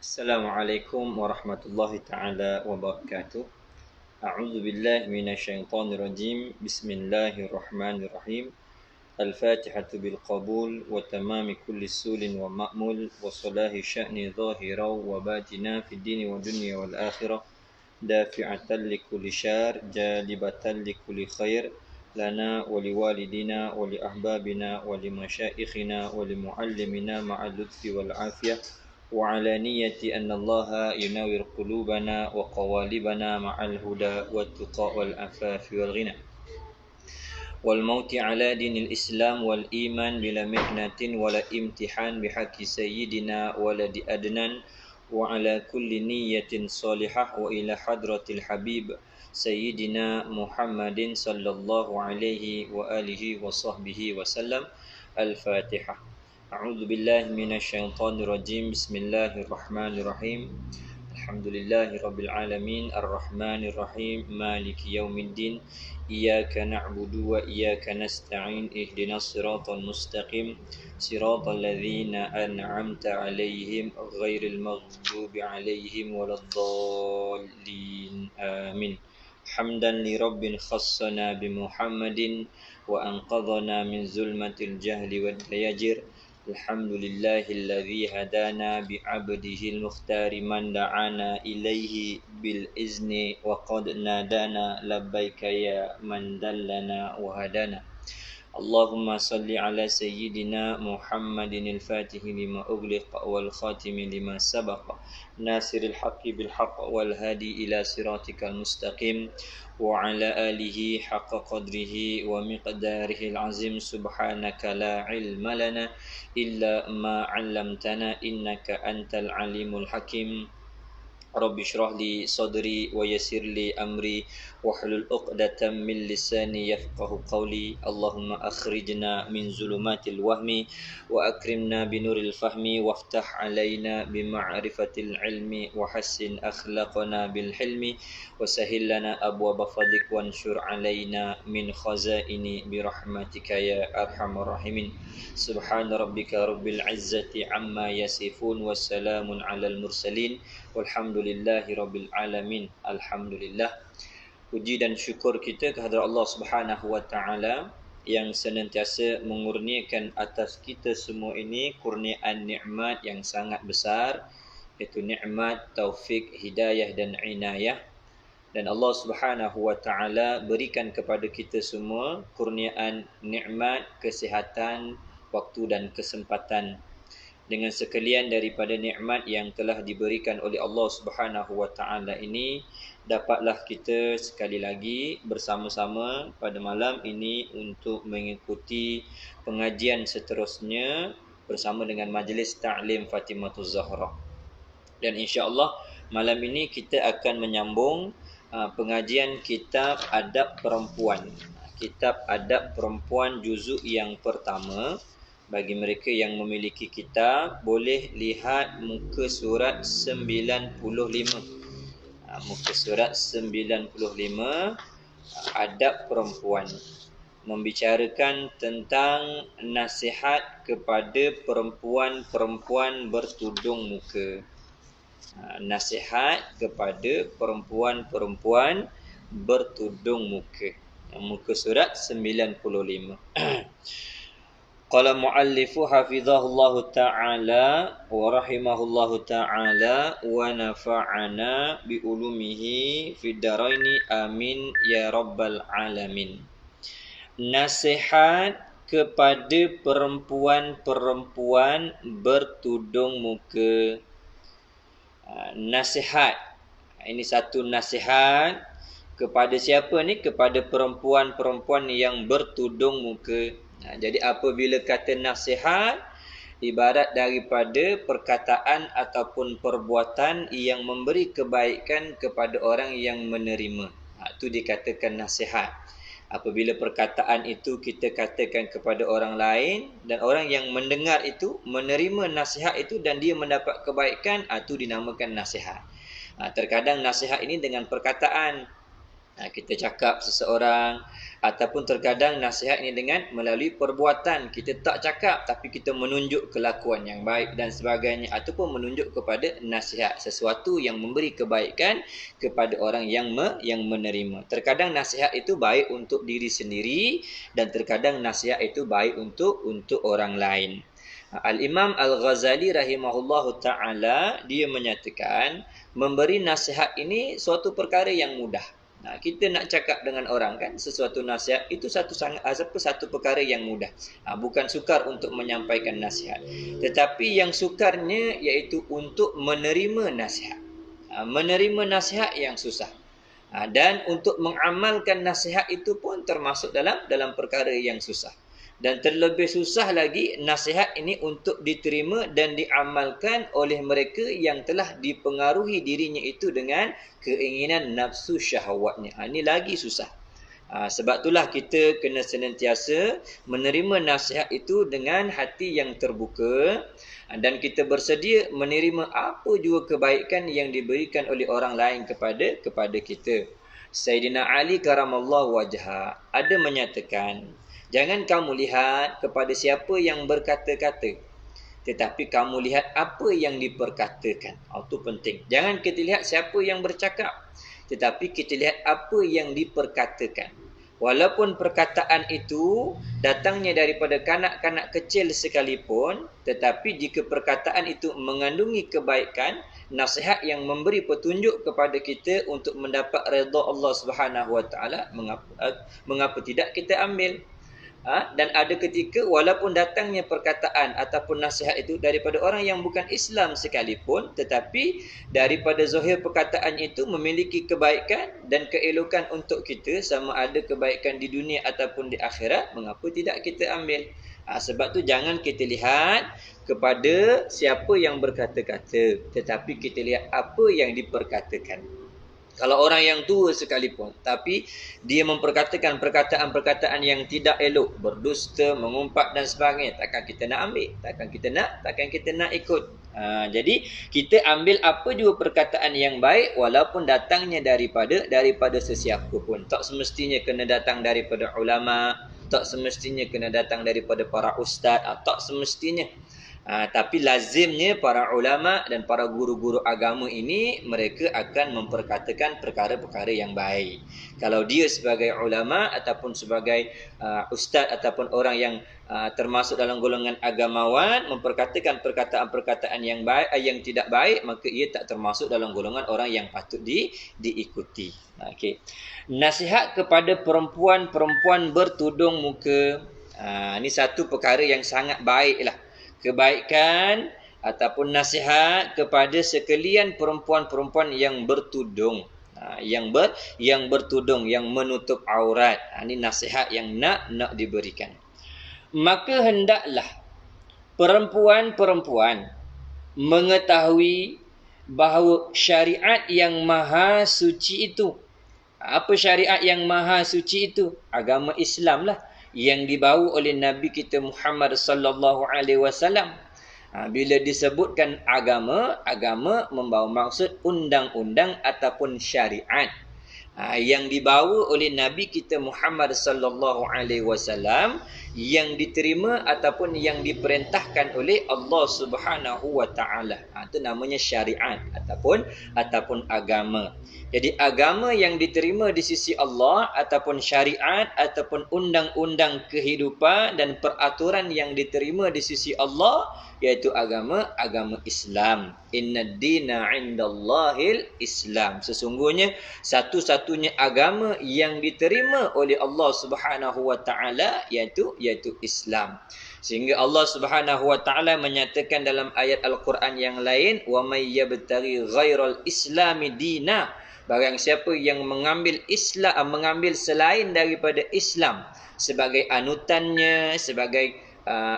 Assalamualaikum warahmatullahi taala wabarakatuh. A'udzu billahi minasyaitonir rajim. Bismillahirrahmanirrahim. Al-Fatihatu bil qabul wa tamami kulli sulin wa ma'mul wa salahi sya'ni zahira wa batina fid dini wa dunya wal akhirah. Dafi'atan li kulli syar, jalibatan li kulli khair. Lana wa liwalidina wa li ahbabina wa li masyaikhina wa li muallimina ma'al lutfi wal afiyah. وعلى نية أن الله ينور قلوبنا وقوالبنا مع الهدى والتقى والعفاف والغنى والموت على دين الإسلام والإيمان بلا محنة ولا امتحان بحق سيدنا ولد أدنان وعلى كل نية صالحة وإلى حضرة الحبيب سيدنا محمد صلى الله عليه وآله وصحبه وسلم. الفاتحة. أعوذ بالله من الشيطان الرجيم. بسم الله الرحمن الرحيم. الحمد لله رب العالمين الرحمن الرحيم مالك يوم الدين إياك نعبد وإياك نستعين اهدنا الصراط المستقيم صراط الذين أنعمت عليهم غير المغضوب عليهم ولا الضالين آمين. حمدا لرب خصنا بمحمد وأنقذنا من ظلمة الجهل والدياجر. الحمد لله الذي هدانا بعبده المختار من دعانا إليه بالإذن وقد نادانا لبيك يا من دلنا وهدانا. اللهم صل على سيدنا محمد الفاتح لما أغلق والخاتم لما سبق ناصر الحق بالحق والهادي إلى صراطك المستقيم وعلى آله حق قدره ومقداره العظيم. سبحانك لا علم لنا إلا ما علمتنا إنك أنت العليم الحكيم. رب اشرح لي صدري ويسر لي أمري واحلل عقدة من لساني يفقه قولي. اللهم أخرجنا من ظلمات الوهم وأكرمنا بنور الفهم وافتح علينا بمعرفة العلم وحسن أخلاقنا بالحلم وسهل لنا أبواب فضلك وانشر علينا من خزائن برحمتك يا أرحم الراحمين. سبحان ربك رب العزة عما يصفون والسلام على المرسلين walhamdulillahi rabbil alamin. Alhamdulillah. Puji dan syukur kita kehadrat Allah Subhanahu wa taala yang senantiasa mengurniakan atas kita semua ini kurniaan nikmat yang sangat besar, iaitu nikmat taufik, hidayah dan inayah. Dan Allah Subhanahu wa taala berikan kepada kita semua kurniaan nikmat kesihatan, waktu dan kesempatan. Dengan sekalian daripada nikmat yang telah diberikan oleh Allah Subhanahu wa taala ini, dapatlah kita sekali lagi bersama-sama pada malam ini untuk mengikuti pengajian seterusnya bersama dengan majlis Ta'lim Fatimatuz Zahra. Dan insya-Allah malam ini kita akan menyambung pengajian kitab Adab Perempuan. Kitab Adab Perempuan juzuk yang pertama. Bagi mereka yang memiliki kitab, boleh lihat muka surat 95. Muka surat 95, Adab Perempuan. Membicarakan tentang nasihat kepada perempuan-perempuan bertudung muka. Nasihat kepada perempuan-perempuan bertudung muka. Muka surat 95. Qala muallifu hafizahullahu ta'ala wa rahimahullahu ta'ala wa nafa'ana bi ulumihi fid daraini amin ya rabbal alamin. Nasihat kepada perempuan-perempuan bertudung muka. Nasihat. Ini satu nasihat kepada siapa ni? Kepada perempuan-perempuan yang bertudung muka. Jadi apabila kata nasihat, ibarat daripada perkataan ataupun perbuatan yang memberi kebaikan kepada orang yang menerima. Itu dikatakan nasihat. Apabila perkataan itu kita katakan kepada orang lain dan orang yang mendengar itu menerima nasihat itu dan dia mendapat kebaikan, itu dinamakan nasihat. Terkadang nasihat ini dengan perkataan. Kita cakap seseorang, ataupun terkadang nasihat ini dengan melalui perbuatan. Kita tak cakap tapi kita menunjuk kelakuan yang baik dan sebagainya, ataupun menunjuk kepada nasihat, sesuatu yang memberi kebaikan kepada orang yang menerima. Terkadang nasihat itu baik untuk diri sendiri dan terkadang nasihat itu baik untuk orang lain. Al-Imam Al-Ghazali rahimahullahu ta'ala, dia menyatakan memberi nasihat ini suatu perkara yang mudah. Kita nak cakap dengan orang kan, sesuatu nasihat itu satu perkara yang mudah. Bukan sukar untuk menyampaikan nasihat, tetapi yang sukarnya iaitu untuk menerima nasihat. Menerima nasihat yang susah. Dan untuk mengamalkan nasihat itu pun termasuk dalam perkara yang susah. Dan terlebih susah lagi nasihat ini untuk diterima dan diamalkan oleh mereka yang telah dipengaruhi dirinya itu dengan keinginan nafsu syahwatnya. Ini lagi susah. Sebab itulah kita kena senantiasa menerima nasihat itu dengan hati yang terbuka, dan kita bersedia menerima apa juga kebaikan yang diberikan oleh orang lain kepada kita. Sayyidina Ali karamallahu wajhah ada menyatakan, jangan kamu lihat kepada siapa yang berkata-kata, tetapi kamu lihat apa yang diperkatakan. Itu penting. Jangan kita lihat siapa yang bercakap, tetapi kita lihat apa yang diperkatakan. Walaupun perkataan itu datangnya daripada kanak-kanak kecil sekalipun, tetapi jika perkataan itu mengandungi kebaikan, nasihat yang memberi petunjuk kepada kita untuk mendapat redha Allah Subhanahu Wa Taala, mengapa tidak kita ambil? Dan ada ketika walaupun datangnya perkataan ataupun nasihat itu daripada orang yang bukan Islam sekalipun, tetapi daripada zahir perkataan itu memiliki kebaikan dan keelokan untuk kita, sama ada kebaikan di dunia ataupun di akhirat, mengapa tidak kita ambil? Sebab tu jangan kita lihat kepada siapa yang berkata-kata, tetapi kita lihat apa yang diperkatakan. Kalau orang yang tua sekalipun, tapi dia memperkatakan perkataan-perkataan yang tidak elok, berdusta, mengumpat dan sebagainya, takkan kita nak ambil, takkan kita nak ikut. Jadi kita ambil apa juga perkataan yang baik, walaupun datangnya daripada sesiapa pun. Tak semestinya kena datang daripada ulama, tak semestinya kena datang daripada para ustaz, tak semestinya. Tapi lazimnya para ulama dan para guru-guru agama ini, mereka akan memperkatakan perkara-perkara yang baik. Kalau dia sebagai ulama ataupun sebagai ustaz ataupun orang yang termasuk dalam golongan agamawan memperkatakan perkataan-perkataan yang baik, yang tidak baik, maka ia tak termasuk dalam golongan orang yang patut diikuti. Okey. Nasihat kepada perempuan-perempuan bertudung muka. Ini satu perkara yang sangat baiklah. Kebaikan ataupun nasihat kepada sekalian perempuan-perempuan yang bertudung, yang bertudung, yang menutup aurat. Ini nasihat yang nak diberikan. Maka hendaklah perempuan-perempuan mengetahui bahawa syariat yang maha suci itu, apa syariat yang maha suci itu? Agama Islam lah, yang dibawa oleh Nabi kita Muhammad sallallahu alaihi wasallam. Bila disebutkan agama membawa maksud undang-undang ataupun syariat yang dibawa oleh Nabi kita Muhammad sallallahu alaihi wasallam, yang diterima ataupun yang diperintahkan oleh Allah Subhanahu wa taala. Itu namanya syariat ataupun agama. Jadi agama yang diterima di sisi Allah ataupun syariat ataupun undang-undang kehidupan dan peraturan yang diterima di sisi Allah, iaitu agama Islam. Innad dina 'indallahil Islam. Sesungguhnya satu-satunya agama yang diterima oleh Allah Subhanahu wa taala iaitu Islam. Sehingga Allah Subhanahu wa taala menyatakan dalam ayat Al-Quran yang lain, wa may yabtaghi ghairal islami dina, barang siapa yang mengambil selain daripada Islam sebagai anutannya, sebagai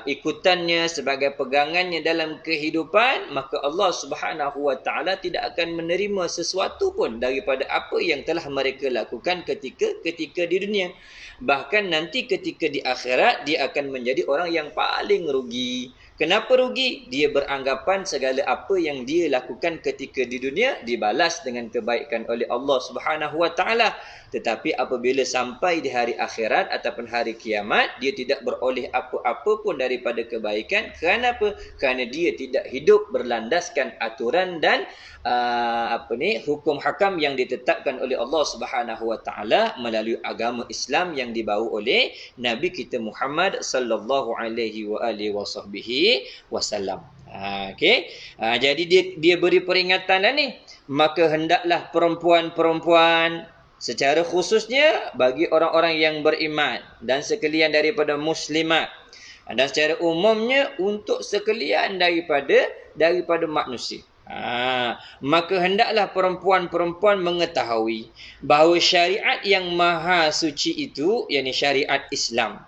ikutannya, sebagai pegangannya dalam kehidupan, maka Allah Subhanahu wa taala tidak akan menerima sesuatu pun daripada apa yang telah mereka lakukan ketika di dunia. Bahkan nanti ketika di akhirat dia akan menjadi orang yang paling rugi, Kenapa rugi? Dia beranggapan segala apa yang dia lakukan ketika di dunia dibalas dengan kebaikan oleh Allah Subhanahu Wa Taala. Tetapi apabila sampai di hari akhirat ataupun hari kiamat, dia tidak beroleh apa-apa pun daripada kebaikan. Kenapa? Kerana dia tidak hidup berlandaskan aturan dan hukum hakam yang ditetapkan oleh Allah Subhanahu Wa Taala melalui agama Islam yang dibawa oleh Nabi kita Muhammad sallallahu alaihi wasallam. Okey. Jadi dia beri peringatan dah ni. Maka hendaklah perempuan-perempuan secara khususnya bagi orang-orang yang beriman dan sekalian daripada muslimat, dan secara umumnya untuk sekalian daripada manusia. Maka hendaklah perempuan-perempuan mengetahui bahawa syariat yang maha suci itu, yakni syariat Islam,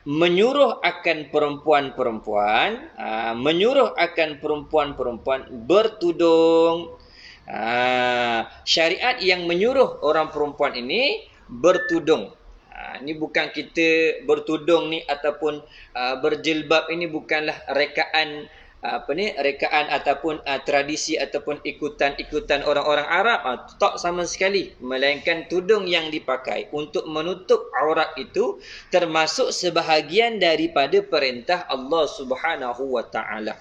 menyuruh akan perempuan-perempuan bertudung. Syariat yang menyuruh orang perempuan ini bertudung. Ini bukan kita bertudung ni ataupun berjilbab, ini bukanlah rekaan ataupun tradisi ataupun ikutan orang-orang Arab. Tak sama sekali, melainkan tudung yang dipakai untuk menutup aurat itu termasuk sebahagian daripada perintah Allah Subhanahu Wa Taala.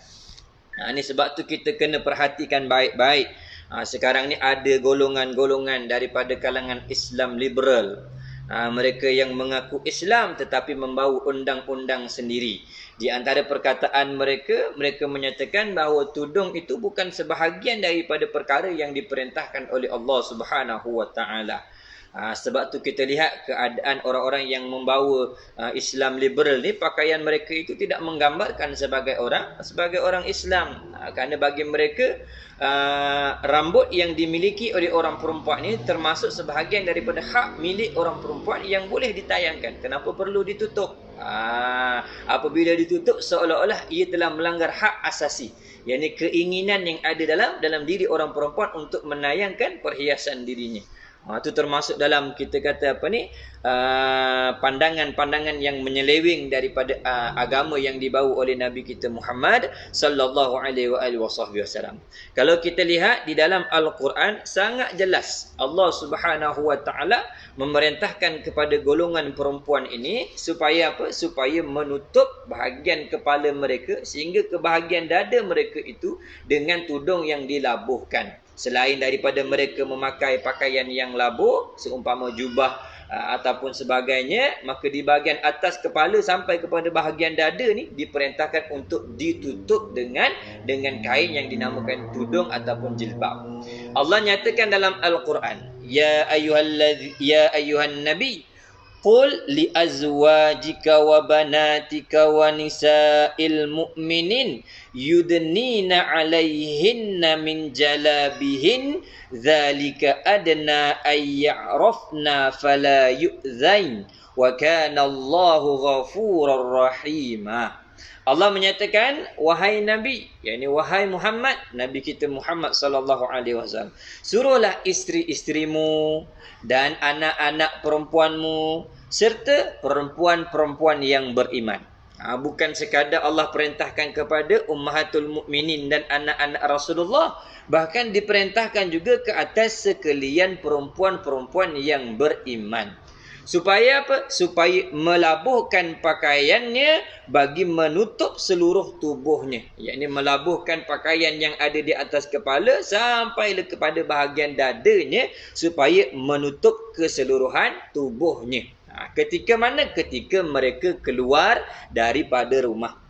Ini sebab tu kita kena perhatikan baik-baik. Sekarang ni ada golongan-golongan daripada kalangan Islam liberal. Mereka yang mengaku Islam tetapi membawa undang-undang sendiri. Di antara perkataan mereka menyatakan bahawa tudung itu bukan sebahagian daripada perkara yang diperintahkan oleh Allah Subhanahu Wa Taala. Sebab tu kita lihat keadaan orang-orang yang membawa Islam liberal ni, pakaian mereka itu tidak menggambarkan sebagai orang Islam. Kerana bagi mereka rambut yang dimiliki oleh orang perempuan ini termasuk sebahagian daripada hak milik orang perempuan yang boleh ditayangkan. Kenapa perlu ditutup? Apabila ditutup, seolah-olah ia telah melanggar hak asasi, yakni keinginan yang ada dalam diri orang perempuan untuk menayangkan perhiasan dirinya. Itu termasuk dalam kita kata pandangan-pandangan yang menyeleweng daripada agama yang dibawa oleh Nabi kita Muhammad sallallahu alaihi wasallam. Kalau kita lihat di dalam Al-Quran, sangat jelas Allah Subhanahu Wa Taala memerintahkan kepada golongan perempuan ini supaya supaya menutup bahagian kepala mereka sehingga ke bahagian dada mereka itu dengan tudung yang dilabuhkan. Selain daripada mereka memakai pakaian yang labuh seumpama jubah ataupun sebagainya, maka di bahagian atas kepala sampai kepada bahagian dada ni diperintahkan untuk ditutup dengan kain yang dinamakan tudung ataupun jilbab. Allah nyatakan dalam Al-Quran, ya ayyuhan nabi qul li azwajika wa banatika wa nisa'il mu'minin yudnina 'alaihinna min jalabihin dzalika adna ay ya'rafna fala yu'zain wa kana Allahu ghafurur rahima. Allah menyatakan, wahai Nabi, yakni wahai Muhammad, Nabi kita Muhammad sallallahu alaihi wasallam, suruhlah isteri-isterimu dan anak-anak perempuanmu serta perempuan-perempuan yang beriman. Bukan sekadar Allah perintahkan kepada ummahatul mukminin dan anak-anak Rasulullah, bahkan diperintahkan juga ke atas sekalian perempuan-perempuan yang beriman. Supaya Supaya melabuhkan pakaiannya bagi menutup seluruh tubuhnya. Yakni melabuhkan pakaian yang ada di atas kepala sampai kepada bahagian dadanya supaya menutup keseluruhan tubuhnya. Ketika mana? Ketika mereka keluar daripada rumah.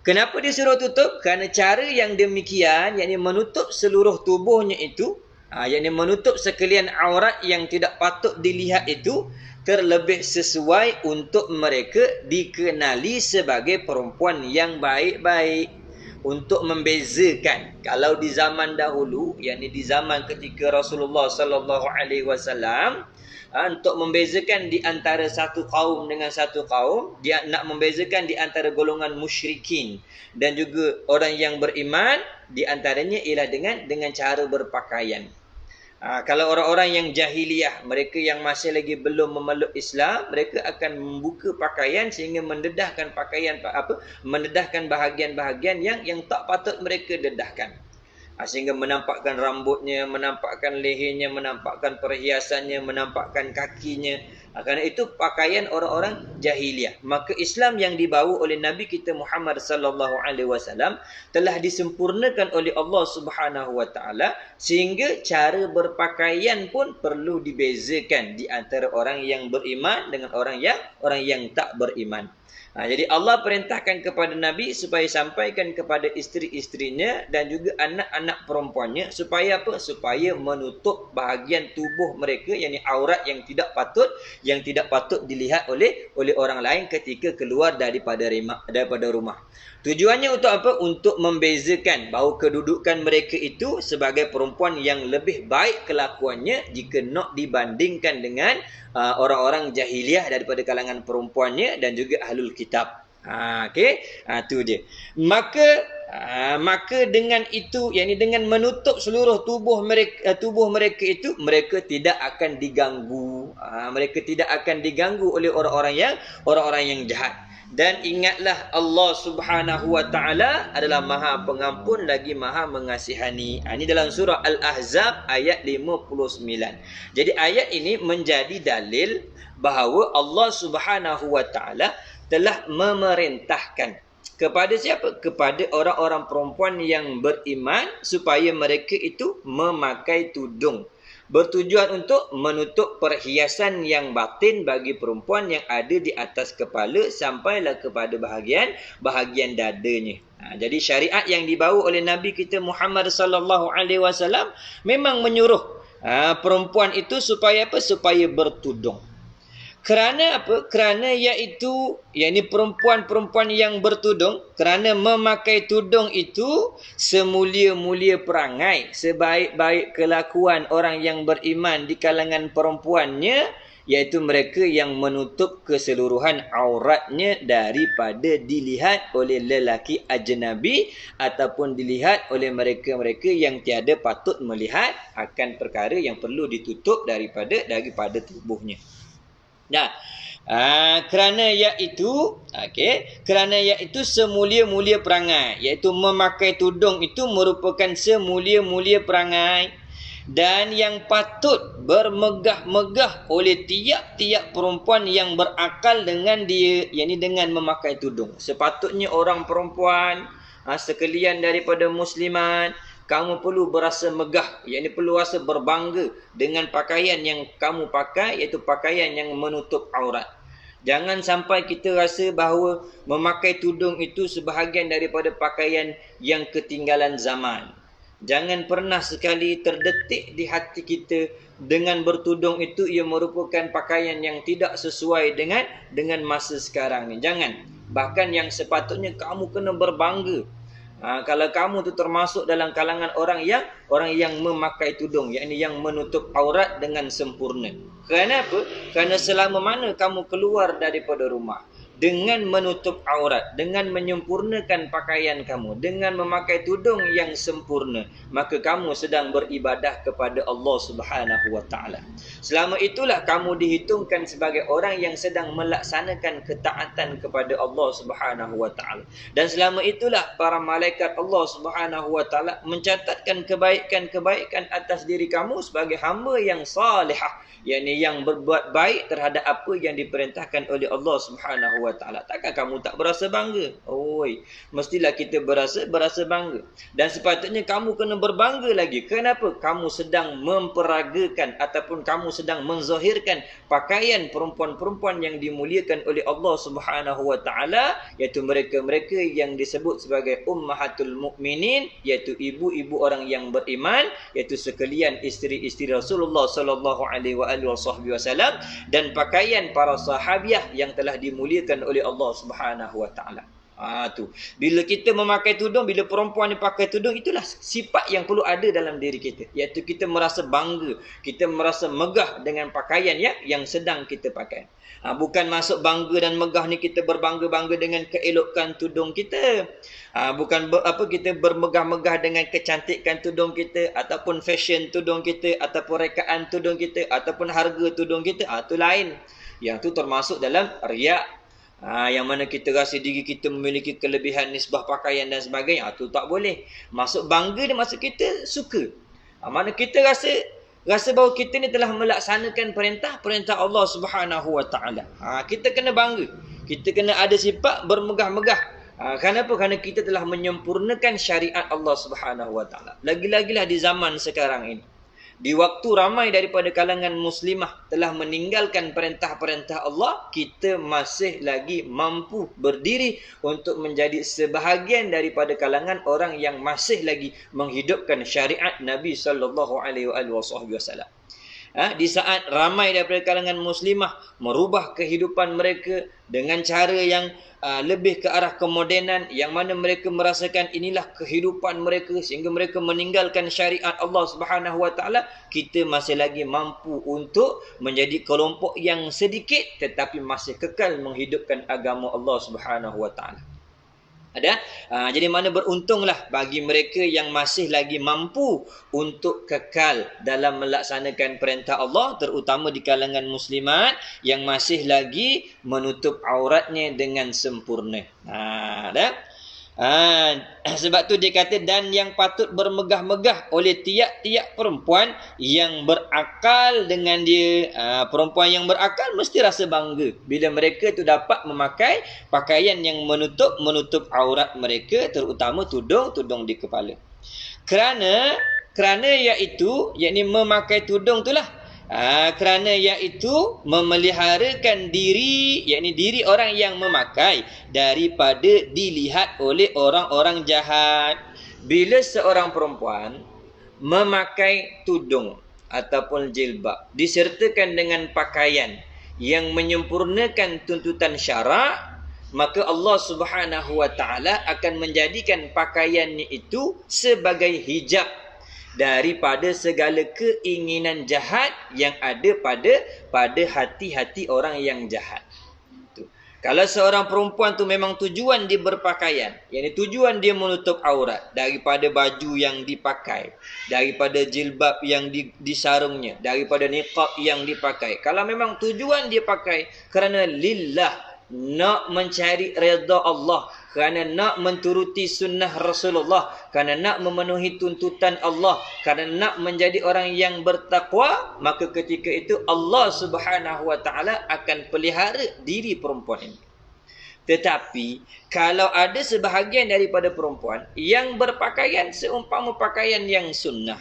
Kenapa disuruh tutup? Kerana cara yang demikian, yakni menutup seluruh tubuhnya itu, yakni menutup sekalian aurat yang tidak patut dilihat itu, terlebih sesuai untuk mereka dikenali sebagai perempuan yang baik-baik. Untuk membezakan, kalau di zaman dahulu, yakni di zaman ketika Rasulullah sallallahu alaihi wasallam, untuk membezakan di antara satu kaum dengan satu kaum, dia nak membezakan di antara golongan musyrikin dan juga orang yang beriman, di antaranya ialah dengan cara berpakaian. Kalau orang-orang yang jahiliyah, mereka yang masih lagi belum memeluk Islam, mereka akan membuka pakaian sehingga mendedahkan mendedahkan bahagian-bahagian yang tak patut mereka dedahkan. Sehingga menampakkan rambutnya, menampakkan lehernya, menampakkan perhiasannya, menampakkan kakinya. Kerana itu pakaian orang-orang jahiliah. Maka Islam yang dibawa oleh Nabi kita Muhammad sallallahu alaihi wasallam telah disempurnakan oleh Allah Subhanahu wa taala sehingga cara berpakaian pun perlu dibezakan di antara orang yang beriman dengan orang yang tak beriman. Jadi Allah perintahkan kepada Nabi supaya sampaikan kepada isteri-isterinya dan juga anak-anak perempuannya supaya apa? Supaya menutup bahagian tubuh mereka, yakni aurat yang tidak patut dilihat oleh orang lain ketika keluar daripada rumah. Tujuannya untuk apa? Untuk membezakan bahawa kedudukan mereka itu sebagai perempuan yang lebih baik kelakuannya jika nak dibandingkan dengan orang-orang jahiliah daripada kalangan perempuannya dan juga ahlul kitab. Itu dia. Maka dengan itu, yakni dengan menutup seluruh tubuh mereka itu, mereka tidak akan diganggu. Mereka tidak akan diganggu oleh orang-orang yang jahat. Dan ingatlah Allah Subhanahu wa taala adalah Maha Pengampun lagi Maha Mengasihani. Ini dalam surah Al-Ahzab ayat 59. Jadi ayat ini menjadi dalil bahawa Allah Subhanahu wa taala telah memerintahkan kepada siapa? Kepada orang-orang perempuan yang beriman supaya mereka itu memakai tudung. Bertujuan untuk menutup perhiasan yang batin bagi perempuan yang ada di atas kepala sampailah kepada bahagian dadanya. Jadi syariat yang dibawa oleh Nabi kita Muhammad sallallahu alaihi wasallam memang menyuruh perempuan itu supaya apa? Supaya bertudung. Kerana apa? Kerana iaitu yakni perempuan-perempuan yang bertudung, kerana memakai tudung itu semulia-mulia perangai, sebaik-baik kelakuan orang yang beriman di kalangan perempuannya, iaitu mereka yang menutup keseluruhan auratnya daripada dilihat oleh lelaki ajnabi ataupun dilihat oleh mereka-mereka yang tiada patut melihat akan perkara yang perlu ditutup daripada tubuhnya. Kerana iaitu semulia-mulia perangai, iaitu memakai tudung itu merupakan semulia-mulia perangai dan yang patut bermegah-megah oleh tiap-tiap perempuan yang berakal dengan dia, yakni dengan memakai tudung. Sepatutnya orang perempuan sekalian daripada muslimat, kamu perlu berasa megah, yakni perlu rasa berbangga dengan pakaian yang kamu pakai, iaitu pakaian yang menutup aurat. Jangan sampai kita rasa bahawa memakai tudung itu sebahagian daripada pakaian yang ketinggalan zaman. Jangan pernah sekali terdetik di hati kita dengan bertudung itu ia merupakan pakaian yang tidak sesuai dengan masa sekarang ni. Jangan. Bahkan yang sepatutnya kamu kena berbangga. Kalau kamu tu termasuk dalam kalangan orang yang memakai tudung, yakni yang menutup aurat dengan sempurna. Kerana apa? Kerana selama mana kamu keluar daripada rumah dengan menutup aurat, dengan menyempurnakan pakaian kamu, dengan memakai tudung yang sempurna, maka kamu sedang beribadah kepada Allah Subhanahu wa taala. Selama itulah kamu dihitungkan sebagai orang yang sedang melaksanakan ketaatan kepada Allah Subhanahu wa taala. Dan selama itulah para malaikat Allah Subhanahu wa taala mencatatkan kebaikan-kebaikan atas diri kamu sebagai hamba yang salihah, yakni yang berbuat baik terhadap apa yang diperintahkan oleh Allah Subhanahu wa taala. Takkan kamu tak berasa bangga? Mestilah kita berasa bangga. Dan sepatutnya kamu kena berbangga lagi. Kenapa? Kamu sedang memperagakan ataupun kamu sedang menzahirkan pakaian perempuan-perempuan yang dimuliakan oleh Allah Subhanahu wa taala, iaitu mereka-mereka yang disebut sebagai ummahatul mukminin, iaitu ibu-ibu orang yang beriman, iaitu sekalian isteri-isteri Rasulullah sallallahu alaihi wasallam, dan pakaian para sahabiah yang telah dimuliakan oleh Allah Subhanahu wa taala. Tu. Bila kita memakai tudung, bila perempuan ni pakai tudung, itulah sifat yang perlu ada dalam diri kita. Iaitu kita merasa bangga, kita merasa megah dengan pakaian yang sedang kita pakai. Bukan masuk bangga dan megah ni kita berbangga-bangga dengan keelokan tudung kita. Bukan kita bermegah-megah dengan kecantikan tudung kita, ataupun fashion tudung kita, ataupun rekaan tudung kita, ataupun harga tudung kita. Itu lain. Yang tu termasuk dalam riak. Yang mana kita rasa diri kita memiliki kelebihan nisbah pakaian dan sebagainya. Itu tak boleh. Masuk bangga dia maksud kita suka. Mana kita rasa bahawa kita ni telah melaksanakan perintah Allah Subhanahu Wa Taala. Kita kena bangga. Kita kena ada sifat bermegah-megah. Kenapa? Kerana kita telah menyempurnakan syariat Allah Subhanahu Wa Taala. Lagi-lagilah di zaman sekarang ini. Di waktu ramai daripada kalangan muslimah telah meninggalkan perintah-perintah Allah, kita masih lagi mampu berdiri untuk menjadi sebahagian daripada kalangan orang yang masih lagi menghidupkan syariat Nabi sallallahu alaihi wasallam. Di saat ramai daripada kalangan muslimah merubah kehidupan mereka dengan cara yang lebih ke arah kemodenan, yang mana mereka merasakan inilah kehidupan mereka sehingga mereka meninggalkan syariat Allah Subhanahu Wa Taala, kita masih lagi mampu untuk menjadi kelompok yang sedikit tetapi masih kekal menghidupkan agama Allah Subhanahu Wa Taala. Jadi mana beruntunglah bagi mereka yang masih lagi mampu untuk kekal dalam melaksanakan perintah Allah, terutama di kalangan muslimat yang masih lagi menutup auratnya dengan sempurna. Sebab tu dia kata, dan yang patut bermegah-megah oleh tiap-tiap perempuan yang berakal dengan dia. Perempuan yang berakal mesti rasa bangga bila mereka tu dapat memakai pakaian yang menutup aurat mereka, terutama tudung di kepala. Kerana yakni memakai tudung itulah kerana iaitu memeliharakan diri, yakni diri orang yang memakai daripada dilihat oleh orang-orang jahat. Bila seorang perempuan memakai tudung ataupun jilbab disertakan dengan pakaian yang menyempurnakan tuntutan syarak, maka Allah Subhanahu Wa Taala akan menjadikan pakaiannya itu sebagai hijab daripada segala keinginan jahat yang ada pada hati-hati orang yang jahat. Kalau seorang perempuan tu memang tujuan dia berpakaian, yakni tujuan dia menutup aurat daripada baju yang dipakai, daripada jilbab yang disarungnya, daripada niqab yang dipakai. Kalau memang tujuan dia pakai kerana lillah, nak mencari redha Allah, kerana nak menturuti sunnah Rasulullah, kerana nak memenuhi tuntutan Allah, kerana nak menjadi orang yang bertakwa, maka ketika itu Allah Subhanahu Wa Taala akan pelihara diri perempuan ini. Tetapi kalau ada sebahagian daripada perempuan yang berpakaian seumpama pakaian yang sunnah,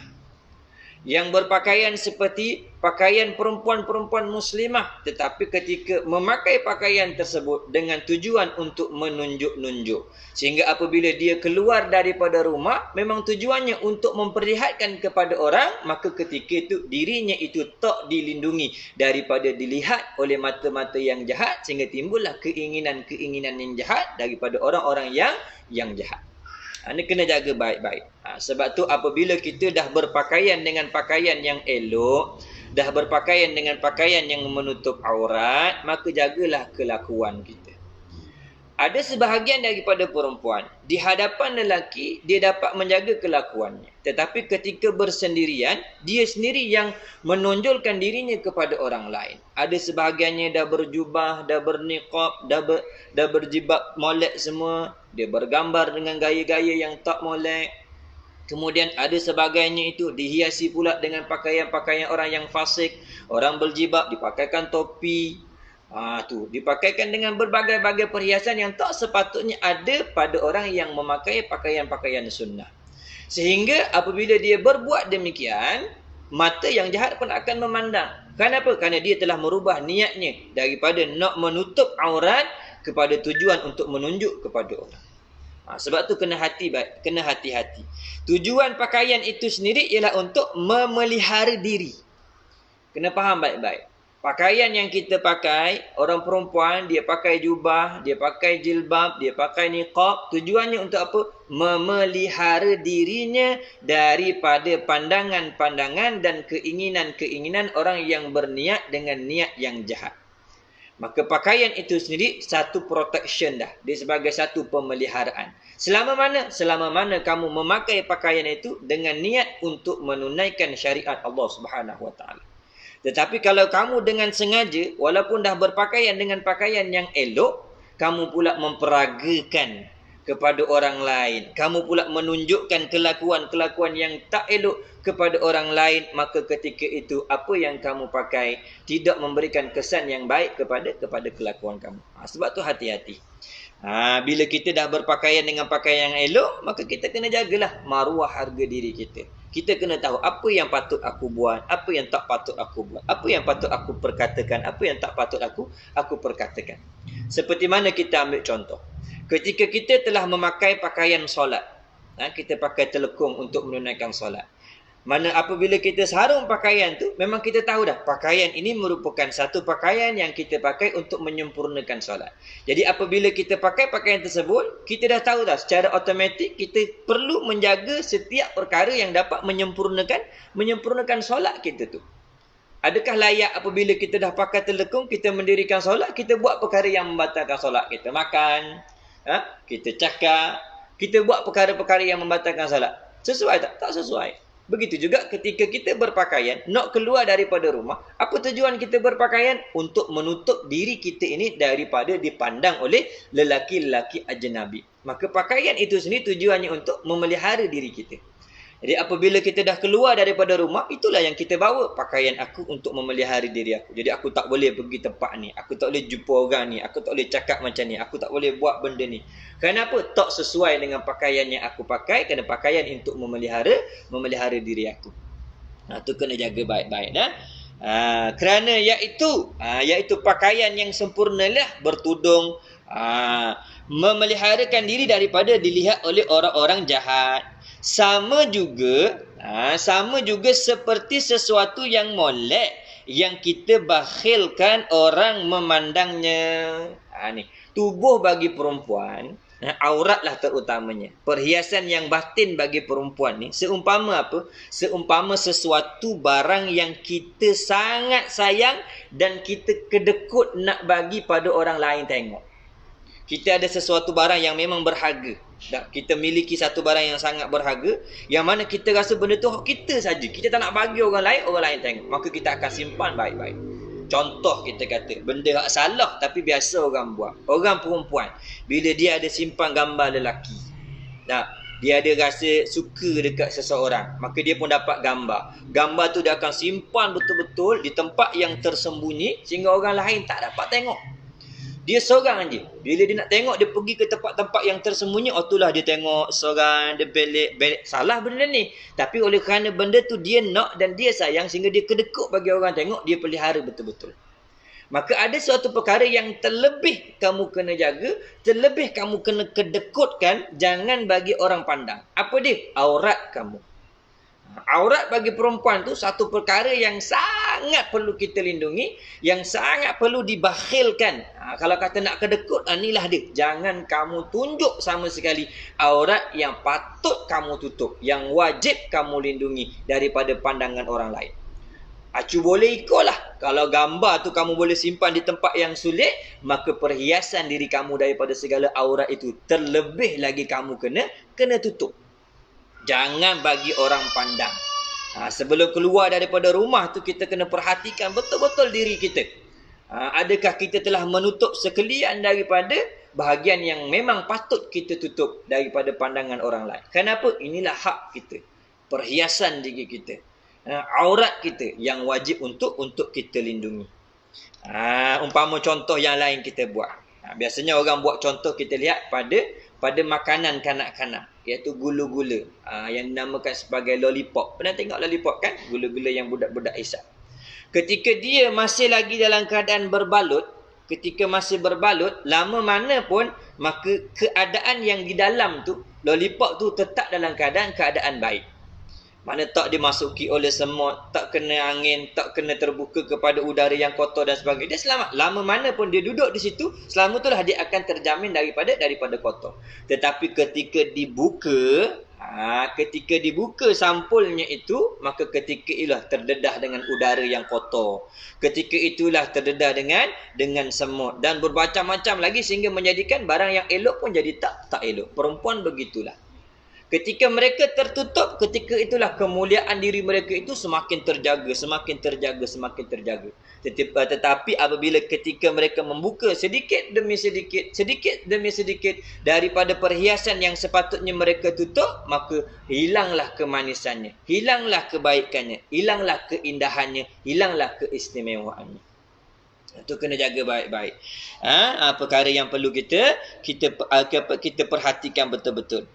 yang berpakaian seperti pakaian perempuan-perempuan muslimah, tetapi ketika memakai pakaian tersebut dengan tujuan untuk menunjuk-nunjuk, sehingga apabila dia keluar daripada rumah memang tujuannya untuk memperlihatkan kepada orang, maka ketika itu dirinya itu tak dilindungi daripada dilihat oleh mata-mata yang jahat, sehingga timbullah keinginan-keinginan yang jahat daripada orang-orang yang jahat. Ini kena jaga baik-baik. Sebab tu apabila kita dah berpakaian dengan pakaian yang elok, dah berpakaian dengan pakaian yang menutup aurat, maka jagalah kelakuan kita. Ada sebahagian daripada perempuan, di hadapan lelaki, dia dapat menjaga kelakuannya. Tetapi ketika bersendirian, dia sendiri yang menonjolkan dirinya kepada orang lain. Ada sebahagiannya dah berjubah, dah berniqab, dah berjibab molek semua. Dia bergambar dengan gaya-gaya yang tak molek. Kemudian ada sebagainya itu dihiasi pula dengan pakaian-pakaian orang yang fasik. Orang berjibab dipakaikan topi. Dipakaikan dengan berbagai-bagai perhiasan yang tak sepatutnya ada pada orang yang memakai pakaian-pakaian sunnah. Sehingga apabila dia berbuat demikian, mata yang jahat pun akan memandang. Kenapa? Kerana dia telah merubah niatnya daripada nak menutup aurat kepada tujuan untuk menunjuk kepada orang. Sebab tu kena hati-hati. Tujuan pakaian itu sendiri ialah untuk memelihara diri. Kena faham baik-baik. Pakaian yang kita pakai, orang perempuan dia pakai jubah, dia pakai jilbab, dia pakai niqab, tujuannya untuk apa? Memelihara dirinya daripada pandangan-pandangan dan keinginan-keinginan orang yang berniat dengan niat yang jahat. Maka pakaian itu sendiri satu protection dah. Dia sebagai satu pemeliharaan. Selama mana kamu memakai pakaian itu dengan niat untuk menunaikan syariat Allah Subhanahu Wa Taala. Tetapi kalau kamu dengan sengaja, walaupun dah berpakaian dengan pakaian yang elok, kamu pula memperagakan kepada orang lain. Kamu pula menunjukkan kelakuan-kelakuan yang tak elok kepada orang lain, maka ketika itu apa yang kamu pakai tidak memberikan kesan yang baik kepada kelakuan kamu. Sebab tu hati-hati. Bila kita dah berpakaian dengan pakaian yang elok, maka kita kena jagalah maruah harga diri kita. Kita kena tahu apa yang patut aku buat, apa yang tak patut aku buat, apa yang patut aku perkatakan, apa yang tak patut aku perkatakan. Seperti mana kita ambil contoh. Ketika kita telah memakai pakaian solat, kita pakai telekung untuk menunaikan solat. Mana apabila kita sarung pakaian tu, memang kita tahu dah pakaian ini merupakan satu pakaian yang kita pakai untuk menyempurnakan solat. Jadi apabila kita pakai pakaian tersebut, kita dah tahu dah secara automatik kita perlu menjaga setiap perkara yang dapat menyempurnakan solat kita tu. Adakah layak apabila kita dah pakai telekung, kita mendirikan solat, kita buat perkara yang membatalkan solat kita? Makan, kita cakap, kita buat perkara-perkara yang membatalkan solat. Sesuai tak? Tak sesuai. Begitu juga ketika kita berpakaian, nak keluar daripada rumah, apa tujuan kita berpakaian? Untuk menutup diri kita ini daripada dipandang oleh lelaki-lelaki ajnabi. Maka pakaian itu sendiri tujuannya untuk memelihara diri kita. Jadi apabila kita dah keluar daripada rumah, itulah yang kita bawa. Pakaian aku untuk memelihara diri aku. Jadi aku tak boleh pergi tempat ni. Aku tak boleh jumpa orang ni. Aku tak boleh cakap macam ni. Aku tak boleh buat benda ni. Kenapa? Tak sesuai dengan pakaian yang aku pakai. Kerana pakaian untuk memelihara diri aku. Itu kena jaga baik-baik. Kerana iaitu pakaian yang sempurnalah bertudung. Memeliharakan diri daripada dilihat oleh orang-orang jahat. Sama juga seperti sesuatu yang molek yang kita bakhilkan orang memandangnya. Ni tubuh bagi perempuan, auratlah terutamanya. Perhiasan yang batin bagi perempuan ni seumpama apa? Seumpama sesuatu barang yang kita sangat sayang dan kita kedekut nak bagi pada orang lain tengok. Kita ada sesuatu barang yang memang berharga. Kita miliki satu barang yang sangat berharga, yang mana kita rasa benda tu kita saja. Kita tak nak bagi orang lain tengok. Maka kita akan simpan baik-baik. Contoh kita kata, benda tak salah tapi biasa orang buat. Orang perempuan, bila dia ada simpan gambar lelaki, dia ada rasa suka dekat seseorang, maka dia pun dapat gambar. Gambar tu dia akan simpan betul-betul di tempat yang tersembunyi, sehingga orang lain tak dapat tengok. Dia seorang je. Bila dia nak tengok, dia pergi ke tempat-tempat yang tersembunyi. Itulah dia tengok seorang, dia belik. Salah benda ni. Tapi oleh kerana benda tu dia nak dan dia sayang, sehingga dia kedekut bagi orang tengok, dia pelihara betul-betul. Maka ada suatu perkara yang terlebih kamu kena jaga, terlebih kamu kena kedekutkan, jangan bagi orang pandang. Apa dia? Aurat kamu. Aurat bagi perempuan tu satu perkara yang sangat perlu kita lindungi, yang sangat perlu dibakhilkan. Kalau kata nak kedekut, inilah dia. Jangan kamu tunjuk sama sekali aurat yang patut kamu tutup, yang wajib kamu lindungi daripada pandangan orang lain. Acu boleh ikutlah. Kalau gambar tu kamu boleh simpan di tempat yang sulit, maka perhiasan diri kamu daripada segala aurat itu terlebih lagi kamu kena tutup. Jangan bagi orang pandang. Sebelum keluar daripada rumah tu, kita kena perhatikan betul-betul diri kita. Adakah kita telah menutup sekalian daripada bahagian yang memang patut kita tutup daripada pandangan orang lain. Kenapa? Inilah hak kita. Perhiasan diri kita. Aurat kita yang wajib untuk kita lindungi. Umpama contoh yang lain kita buat. Biasanya orang buat contoh kita lihat pada makanan kanak-kanak, iaitu gula-gula, yang dinamakan sebagai lollipop. Pernah tengok lollipop kan? Gula-gula yang budak-budak hisap. Ketika dia masih lagi dalam keadaan berbalut, lama mana pun, maka keadaan yang di dalam tu, lollipop tu tetap dalam keadaan baik. Mana tak dimasuki oleh semut, tak kena angin, tak kena terbuka kepada udara yang kotor dan sebagainya. Dia selamat. Lama mana pun dia duduk di situ, selama itulah dia akan terjamin daripada kotor. Tetapi ketika dibuka sampulnya itu, maka ketika itulah terdedah dengan udara yang kotor. Ketika itulah terdedah dengan semut dan bermacam-macam lagi sehingga menjadikan barang yang elok pun jadi tak elok. Perempuan begitulah. Ketika mereka tertutup, ketika itulah kemuliaan diri mereka itu semakin terjaga. Tetapi apabila ketika mereka membuka sedikit demi sedikit daripada perhiasan yang sepatutnya mereka tutup, maka hilanglah kemanisannya, hilanglah kebaikannya, hilanglah keindahannya, hilanglah keistimewaannya. Itu kena jaga baik-baik. Perkara yang perlu kita perhatikan betul-betul.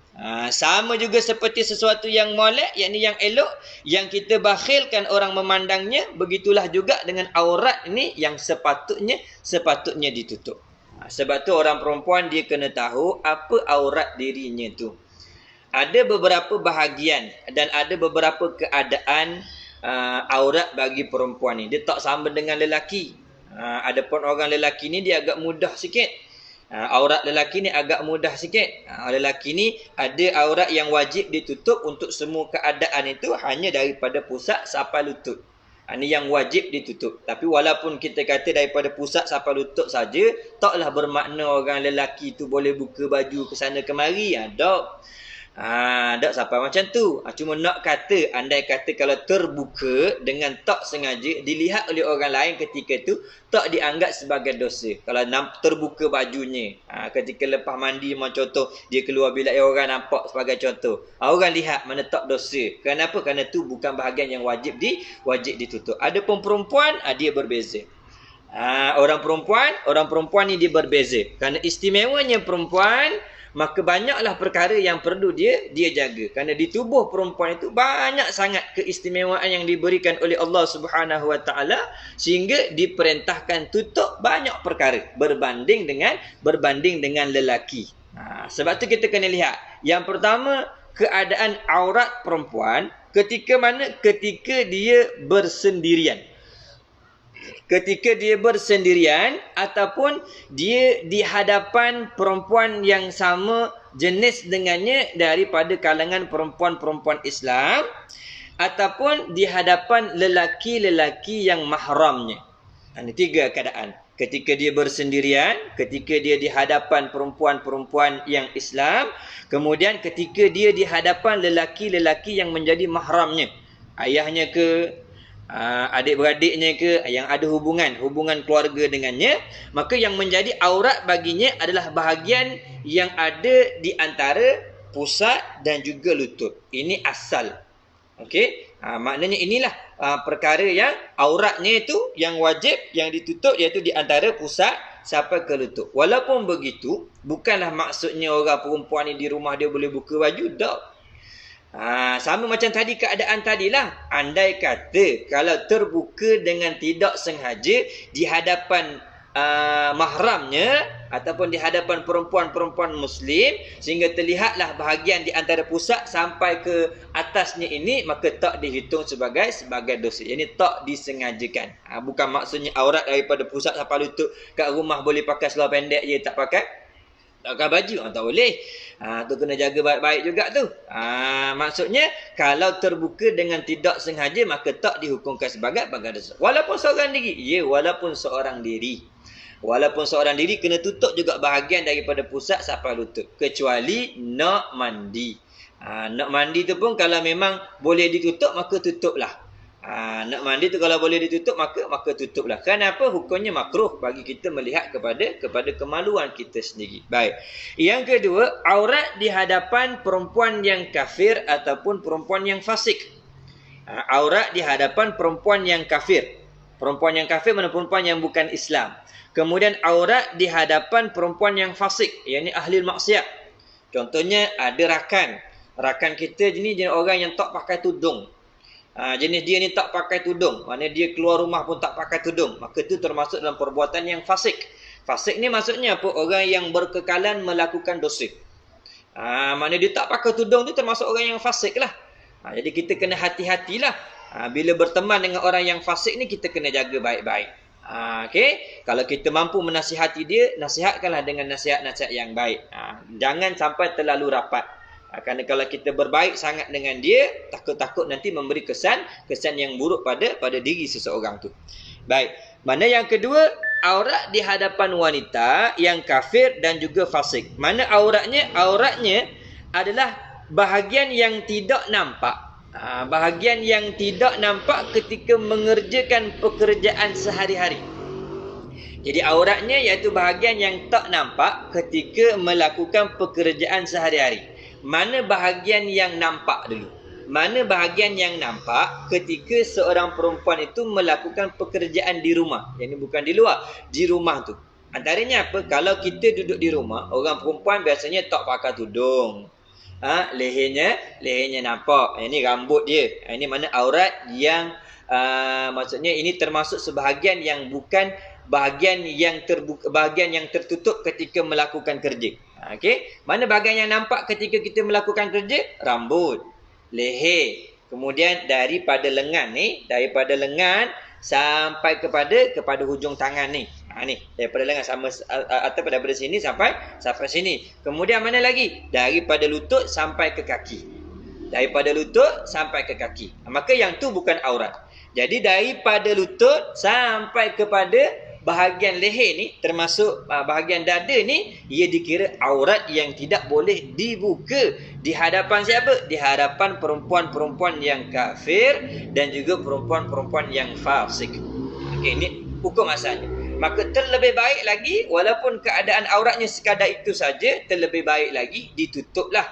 Sama juga seperti sesuatu yang molek, yakni yang elok, yang kita bakhilkan orang memandangnya, begitulah juga dengan aurat ini yang sepatutnya ditutup. Sebab tu orang perempuan dia kena tahu apa aurat dirinya tu. Ada beberapa bahagian dan ada beberapa keadaan aurat bagi perempuan ni. Dia tak sama dengan lelaki. Adapun orang lelaki ni dia agak mudah sikit. Aurat lelaki ni agak mudah sikit. Lelaki ni ada aurat yang wajib ditutup untuk semua keadaan itu hanya daripada pusat sampai lutut. Ini yang wajib ditutup. Tapi walaupun kita kata daripada pusat sampai lutut saja, taklah bermakna orang lelaki tu boleh buka baju ke sana kemari. Tak sampai macam tu. Cuma nak kata, andai kata kalau terbuka dengan tak sengaja dilihat oleh orang lain ketika tu, tak dianggap sebagai dosa. Kalau terbuka bajunya, ketika lepas mandi macam contoh, dia keluar bilik orang nampak sebagai contoh, orang lihat, mana tak dosa. Kenapa? Kerana tu bukan bahagian yang wajib ditutup. Adapun perempuan, dia berbeza. Orang perempuan ni dia berbeza. Kerana istimewanya perempuan, maka banyaklah perkara yang perlu dia jaga. Kerana di tubuh perempuan itu banyak sangat keistimewaan yang diberikan oleh Allah Subhanahu Wa Taala sehingga diperintahkan tutup banyak perkara berbanding dengan lelaki. Sebab tu kita kena lihat. Yang pertama, keadaan aurat perempuan ketika dia bersendirian. Ketika dia bersendirian ataupun dia di hadapan perempuan yang sama jenis dengannya daripada kalangan perempuan-perempuan Islam ataupun di hadapan lelaki-lelaki yang mahramnya. Ini 3 keadaan. Ketika dia bersendirian, ketika dia di hadapan perempuan-perempuan yang Islam, kemudian ketika dia di hadapan lelaki-lelaki yang menjadi mahramnya. Ayahnya ke, adik-beradiknya ke, yang ada hubungan keluarga dengannya, maka yang menjadi aurat baginya adalah bahagian yang ada di antara pusat dan juga lutut. Ini asal. Okey, maknanya inilah perkara yang auratnya itu yang wajib yang ditutup, iaitu di antara pusat sampai ke lutut. Walaupun begitu, bukanlah maksudnya orang perempuan ni di rumah dia boleh buka baju, tak. Sama macam tadi keadaan tadilah. Andai kata kalau terbuka dengan tidak sengaja di hadapan mahramnya ataupun di hadapan perempuan-perempuan Muslim sehingga terlihatlah bahagian di antara pusat sampai ke atasnya ini, maka tak dihitung sebagai dosa. Ini tak disengajakan. Bukan maksudnya aurat daripada pusat sampai lutut kat rumah boleh pakai seluar pendek je, tak pakai baju, tak boleh. Tu kena jaga baik-baik juga tu. Maksudnya kalau terbuka dengan tidak sengaja, maka tak dihukumkan sebagai dosa. Walaupun seorang diri kena tutup juga bahagian daripada pusat sampai lutut, kecuali nak mandi. Nak mandi tu pun kalau memang boleh ditutup, maka tutuplah. Nak mandi tu kalau boleh ditutup, maka tutuplah. Kenapa? Hukumnya makruh bagi kita melihat kepada kemaluan kita sendiri. Baik. Yang kedua, aurat di hadapan perempuan yang kafir ataupun perempuan yang fasik. Aurat di hadapan perempuan yang kafir. Perempuan yang kafir mana perempuan yang bukan Islam. Kemudian aurat di hadapan perempuan yang fasik, yakni ahli maksiat. Contohnya ada rakan kita ni jenis orang yang tak pakai tudung. Jenis dia ni tak pakai tudung, maknanya dia keluar rumah pun tak pakai tudung, maka itu termasuk dalam perbuatan yang fasik. Fasik ni maksudnya apa? Orang yang berkekalan melakukan dosa. Maknanya dia tak pakai tudung tu termasuk orang yang fasik lah. Jadi kita kena hati-hatilah. Bila berteman dengan orang yang fasik ni, kita kena jaga baik-baik. Okey, kalau kita mampu menasihati dia, nasihatkanlah dengan nasihat-nasihat yang baik. Jangan sampai terlalu rapat. Kerana kalau kita berbaik sangat dengan dia, takut-takut nanti memberi kesan yang buruk pada diri seseorang tu. Baik. Mana yang kedua, aurat di hadapan wanita yang kafir dan juga fasik. Mana auratnya? Auratnya adalah bahagian yang tidak nampak. Bahagian yang tidak nampak ketika mengerjakan pekerjaan sehari-hari. Jadi auratnya iaitu bahagian yang tak nampak ketika melakukan pekerjaan sehari-hari. Mana bahagian yang nampak dulu? Mana bahagian yang nampak ketika seorang perempuan itu melakukan pekerjaan di rumah? Yang ini bukan di luar, di rumah tu. Antaranya apa? Kalau kita duduk di rumah, orang perempuan biasanya tak pakai tudung. Lehernya nampak. Ini rambut dia. Ini mana aurat yang maksudnya ini termasuk sebahagian yang bukan bahagian yang terbuka, bahagian yang tertutup ketika melakukan kerja. Okey, mana bahagian yang nampak ketika kita melakukan kerja? Rambut, leher, kemudian daripada lengan daripada lengan sampai kepada hujung tangan ni. Ni daripada lengan sama atau daripada sini sampai sini. Kemudian mana lagi? Daripada lutut sampai ke kaki. Daripada lutut sampai ke kaki. Maka yang tu bukan aurat. Jadi daripada lutut sampai kepada bahagian leher ni, termasuk bahagian dada ni, ia dikira aurat yang tidak boleh dibuka di hadapan siapa? Di hadapan perempuan-perempuan yang kafir dan juga perempuan-perempuan yang fasik. Okey, ini hukum asalnya. Maka terlebih baik lagi, walaupun keadaan auratnya sekadar itu saja, terlebih baik lagi ditutuplah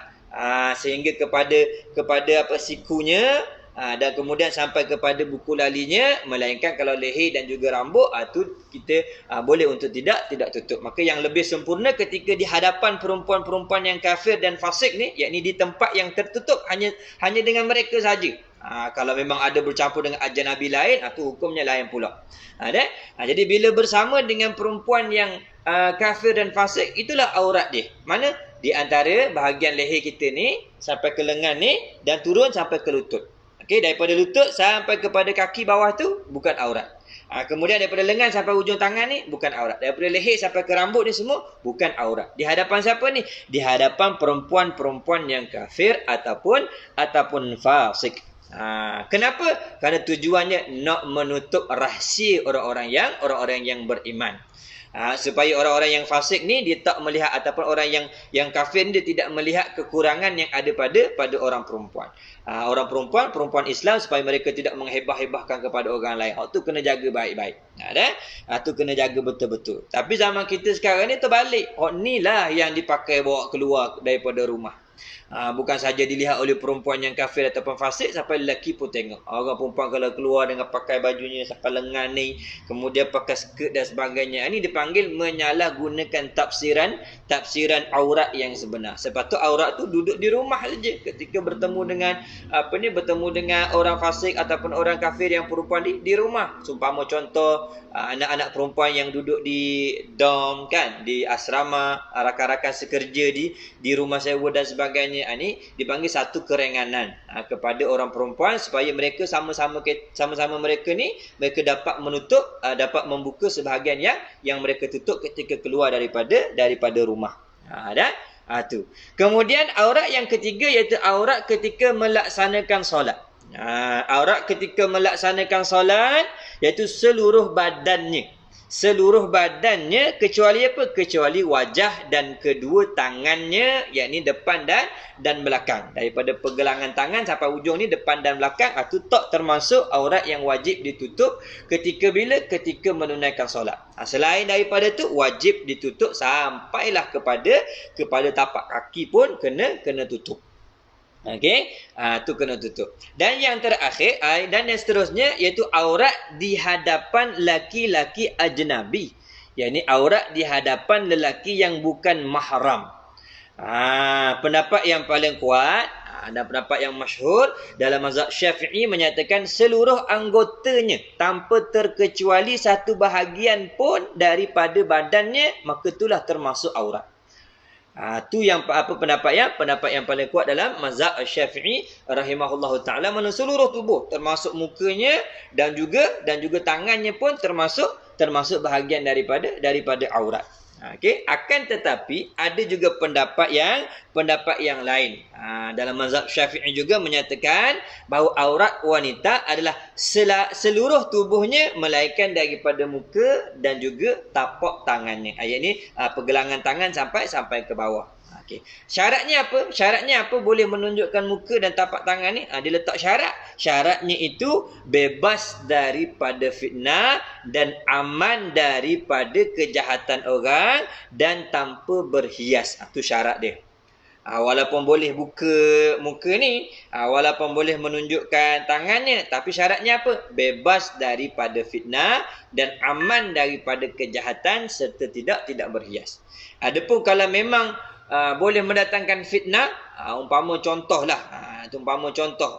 sehingga kepada sikunya. Dan kemudian sampai kepada buku lalinya, melainkan kalau leher dan juga rambut, tu kita boleh untuk tidak tutup. Maka yang lebih sempurna ketika di hadapan perempuan-perempuan yang kafir dan fasik ni, yakni di tempat yang tertutup, hanya dengan mereka saja. Kalau memang ada bercampur dengan ajnabi lain, tu hukumnya lain pula. Jadi bila bersama dengan perempuan yang kafir dan fasik, itulah aurat dia. Mana? Di antara bahagian leher kita ni sampai ke lengan ni dan turun sampai ke lutut. Okey, daripada lutut sampai kepada kaki bawah tu bukan aurat. Kemudian daripada lengan sampai hujung tangan ni bukan aurat. Daripada leher sampai ke rambut ni semua bukan aurat. Di hadapan siapa ni? Di hadapan perempuan-perempuan yang kafir ataupun fasik. Kenapa? Kerana tujuannya nak menutup rahsia orang-orang yang beriman. Supaya orang-orang yang fasik ni dia tak melihat, ataupun orang yang kafir dia tidak melihat kekurangan yang ada pada orang perempuan. Orang perempuan Islam, supaya mereka tidak menghebah-hebahkan kepada orang lain. Tu kena jaga baik-baik. Tu kena jaga betul-betul. Tapi zaman kita sekarang ni terbalik. Ni lah yang dipakai bawa keluar daripada rumah. Bukan saja dilihat oleh perempuan yang kafir ataupun fasik, sampai lelaki pun tengok. Orang perempuan kalau keluar dengan pakai bajunya sampai lengan ni, kemudian pakai skirt dan sebagainya, ini dipanggil menyalahgunakan tafsiran aurat yang sebenar. Sepatutnya aurat tu duduk di rumah saja. Ketika bertemu dengan orang fasik ataupun orang kafir yang perempuan di rumah. Seumpama contoh anak-anak perempuan yang duduk di dorm kan, di asrama, rakan-rakan sekerja di rumah sewa dan sebagainya. Ini dipanggil satu kerenganan kepada orang perempuan, supaya mereka sama-sama mereka ni, mereka dapat menutup, dapat membuka sebahagian yang mereka tutup ketika keluar daripada rumah. Tu. Kemudian aurat yang ketiga iaitu aurat ketika melaksanakan solat. Aurat ketika melaksanakan solat iaitu seluruh badannya kecuali apa? Kecuali wajah dan kedua tangannya, yakni depan dan belakang. Daripada pergelangan tangan sampai hujung ni, depan dan belakang, itu tak termasuk aurat yang wajib ditutup ketika menunaikan solat. Selain daripada tu, wajib ditutup sampailah kepada tapak kaki pun kena tutup. Okey, tu kena tutup. Dan yang terakhir dan yang seterusnya iaitu aurat di hadapan laki-laki ajnabi. Yakni aurat di hadapan lelaki yang bukan mahram. Pendapat yang paling kuat dan pendapat yang masyhur dalam mazhab Syafi'i menyatakan seluruh anggotanya tanpa terkecuali satu bahagian pun daripada badannya, maka itulah termasuk aurat. Tu yang apa pendapat yang paling kuat dalam mazhab Syafi'i rahimahullahu taala, mana seluruh tubuh termasuk mukanya dan juga tangannya pun termasuk bahagian daripada aurat. Okey, akan tetapi ada juga pendapat yang lain. Dalam mazhab Syafi'i juga menyatakan bahawa aurat wanita adalah seluruh tubuhnya melainkan daripada muka dan juga tapak tangannya. Ayat ni pergelangan tangan sampai ke bawah. Okey. Syaratnya apa boleh menunjukkan muka dan tapak tangan ni? Dia letak syarat. Syaratnya itu bebas daripada fitnah dan aman daripada kejahatan orang dan tanpa berhias. Itu syarat dia. Walaupun boleh buka muka ni, walaupun boleh menunjukkan tangannya, tapi syaratnya apa? Bebas daripada fitnah dan aman daripada kejahatan serta tidak berhias. Adapun kalau memang boleh mendatangkan fitnah, umpama contoh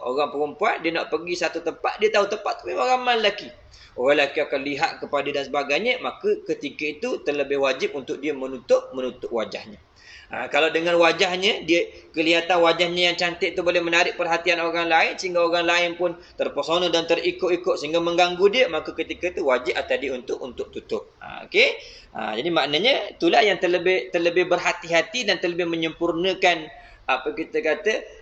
orang perempuan dia nak pergi satu tempat, dia tahu tempat tu memang ramai lelaki. Orang lelaki akan lihat kepada dan sebagainya, maka ketika itu terlebih wajib untuk dia menutup wajahnya. Kalau dengan wajahnya, dia kelihatan wajahnya yang cantik tu boleh menarik perhatian orang lain sehingga orang lain pun terpesona dan terikut-ikut sehingga mengganggu dia, maka ketika itu wajib atas dia untuk tutup. Okey. Jadi maknanya itulah yang terlebih berhati-hati dan terlebih menyempurnakan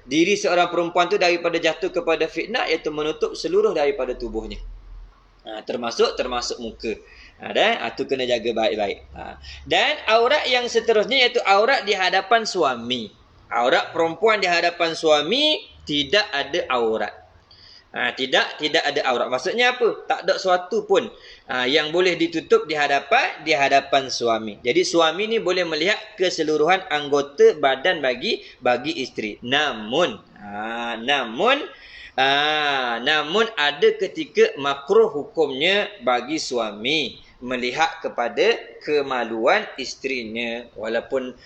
diri seorang perempuan tu daripada jatuh kepada fitnah, iaitu menutup seluruh daripada tubuhnya. Termasuk muka. Dan itu kena jaga baik-baik. Dan aurat yang seterusnya iaitu aurat di hadapan suami. Aurat perempuan di hadapan suami tidak ada aurat. Tidak ada aurat. Maksudnya apa? Tak ada sesuatu pun yang boleh ditutup di hadapan suami. Jadi suami ni boleh melihat keseluruhan anggota badan bagi isteri. Namun ada ketika makruh hukumnya bagi suami melihat kepada kemaluan isterinya, walaupun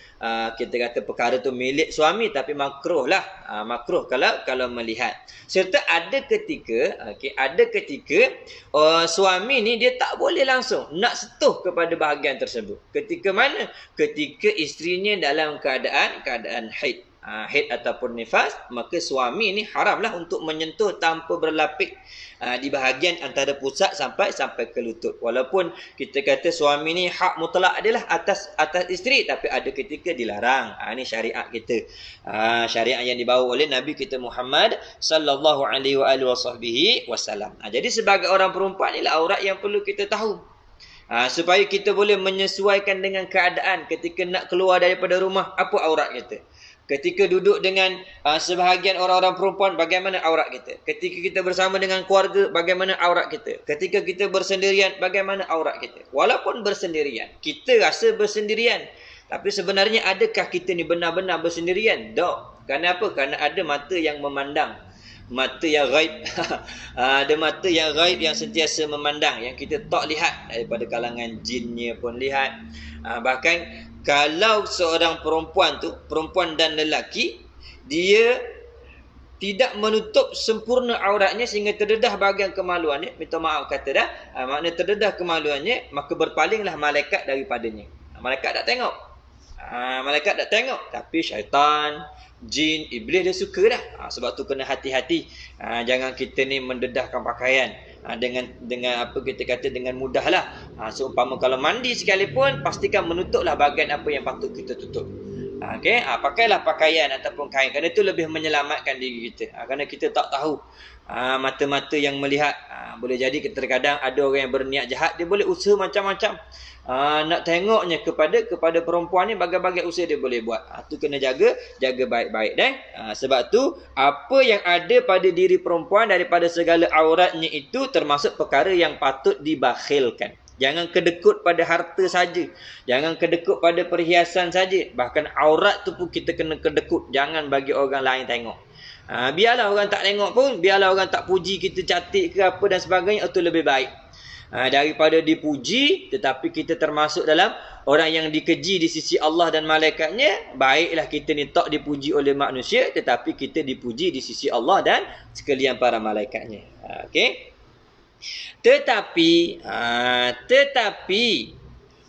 kita kata perkara tu milik suami, tapi makruh kalau melihat. Serta ada ketika suami ni dia tak boleh langsung nak sentuh kepada bahagian tersebut. Ketika mana? Ketika isterinya dalam keadaan haid. Haid ataupun nifas, maka suami ni haramlah untuk menyentuh tanpa berlapik di bahagian antara pusat sampai ke lutut. Walaupun kita kata suami ni hak mutlak adalah atas isteri, tapi ada ketika dilarang. Ini syariat kita. Syariat yang dibawa oleh Nabi kita Muhammad sallallahu alaihi wasallam. Jadi sebagai orang perempuan, inilah aurat yang perlu kita tahu. Supaya kita boleh menyesuaikan dengan keadaan ketika nak keluar daripada rumah, apa aurat kita. Ketika duduk dengan sebahagian orang-orang perempuan, bagaimana aurat kita. Ketika kita bersama dengan keluarga, bagaimana aurat kita. Ketika kita bersendirian, bagaimana aurat kita. Walaupun bersendirian, kita rasa bersendirian, tapi sebenarnya adakah kita ni benar-benar bersendirian? Tak. Kerana apa? Kerana ada mata yang memandang. Mata yang gaib. Ada mata yang gaib yang sentiasa memandang, yang kita tak lihat. Daripada kalangan jinnya pun lihat. Bahkan kalau seorang perempuan dan lelaki, dia tidak menutup sempurna auratnya sehingga terdedah bahagian kemaluannya, minta maaf kata dah, makna terdedah kemaluannya, maka berpalinglah malaikat daripadanya. Malaikat tak tengok, tapi syaitan, jin, iblis dia suka dah. Sebab tu kena hati-hati. Jangan kita ni mendedahkan pakaian dengan apa kita kata dengan mudahlah. Seumpama kalau mandi sekalipun, pastikan menutuplah bahagian apa yang patut kita tutup. Pakailah pakaian ataupun kain, kerana itu lebih menyelamatkan diri kita. Kerana kita tak tahu mata-mata yang melihat. Boleh jadi terkadang ada orang yang berniat jahat, dia boleh usaha macam-macam. Nak tengoknya kepada perempuan ni, bagai-bagai usaha dia boleh buat. Tu kena jaga baik-baik sebab tu apa yang ada pada diri perempuan daripada segala auratnya itu termasuk perkara yang patut dibakhilkan. Jangan kedekut pada harta saja. Jangan kedekut pada perhiasan saja. Bahkan aurat tu pun kita kena kedekut. Jangan bagi orang lain tengok. Biarlah orang tak tengok pun, biarlah orang tak puji kita cantik ke apa dan sebagainya, itu lebih baik. Daripada dipuji tetapi kita termasuk dalam orang yang dikeji di sisi Allah dan malaikatnya, baiklah kita ni tak dipuji oleh manusia tetapi kita dipuji di sisi Allah dan sekalian para malaikatnya. Okey. Tetapi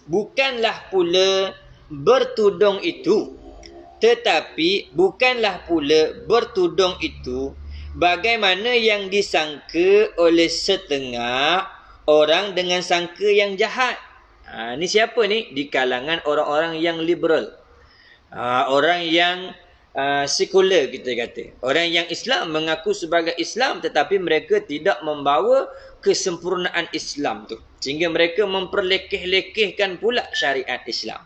bukanlah pula bertudung itu Tetapi bukanlah pula bertudung itu bagaimana yang disangka oleh setengah orang dengan sangka yang jahat. Ni siapa ni? Di kalangan orang-orang yang liberal. Orang yang sekular kita kata. Orang yang Islam mengaku sebagai Islam tetapi mereka tidak membawa kesempurnaan Islam tu. Sehingga mereka memperlekeh-lekehkan pula syariat Islam.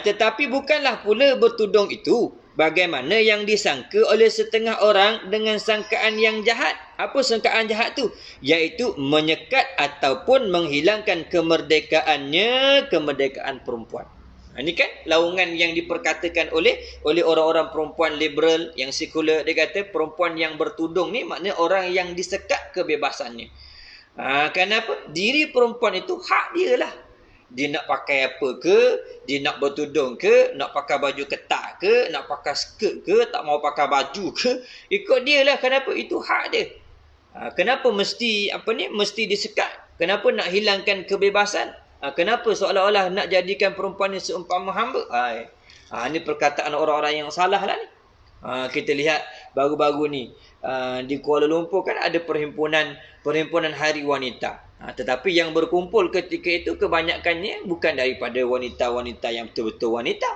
Tetapi bukanlah pula bertudung itu bagaimana yang disangka oleh setengah orang dengan sangkaan yang jahat. Apa sangkaan jahat tu? Iaitu menyekat ataupun menghilangkan kemerdekaan perempuan. Ini kan laungan yang diperkatakan oleh orang-orang perempuan liberal yang sekular. Dia kata perempuan yang bertudung ni maknanya orang yang disekat kebebasannya. Kenapa? Diri perempuan itu hak dia lah. Dia nak pakai apa ke, dia nak bertudung ke, nak pakai baju ketat ke, nak pakai skirt ke, tak mau pakai baju ke, ikut dia lah. Kenapa? Itu hak dia. Kenapa mesti mesti disekat? Kenapa nak hilangkan kebebasan? Kenapa seolah-olah nak jadikan perempuan ni seumpama hamba? Ini perkataan orang-orang yang salah lah ni. Kita lihat baru-baru ni di Kuala Lumpur kan ada perhimpunan Hari Wanita. Tetapi yang berkumpul ketika itu kebanyakannya bukan daripada wanita-wanita yang betul-betul wanita.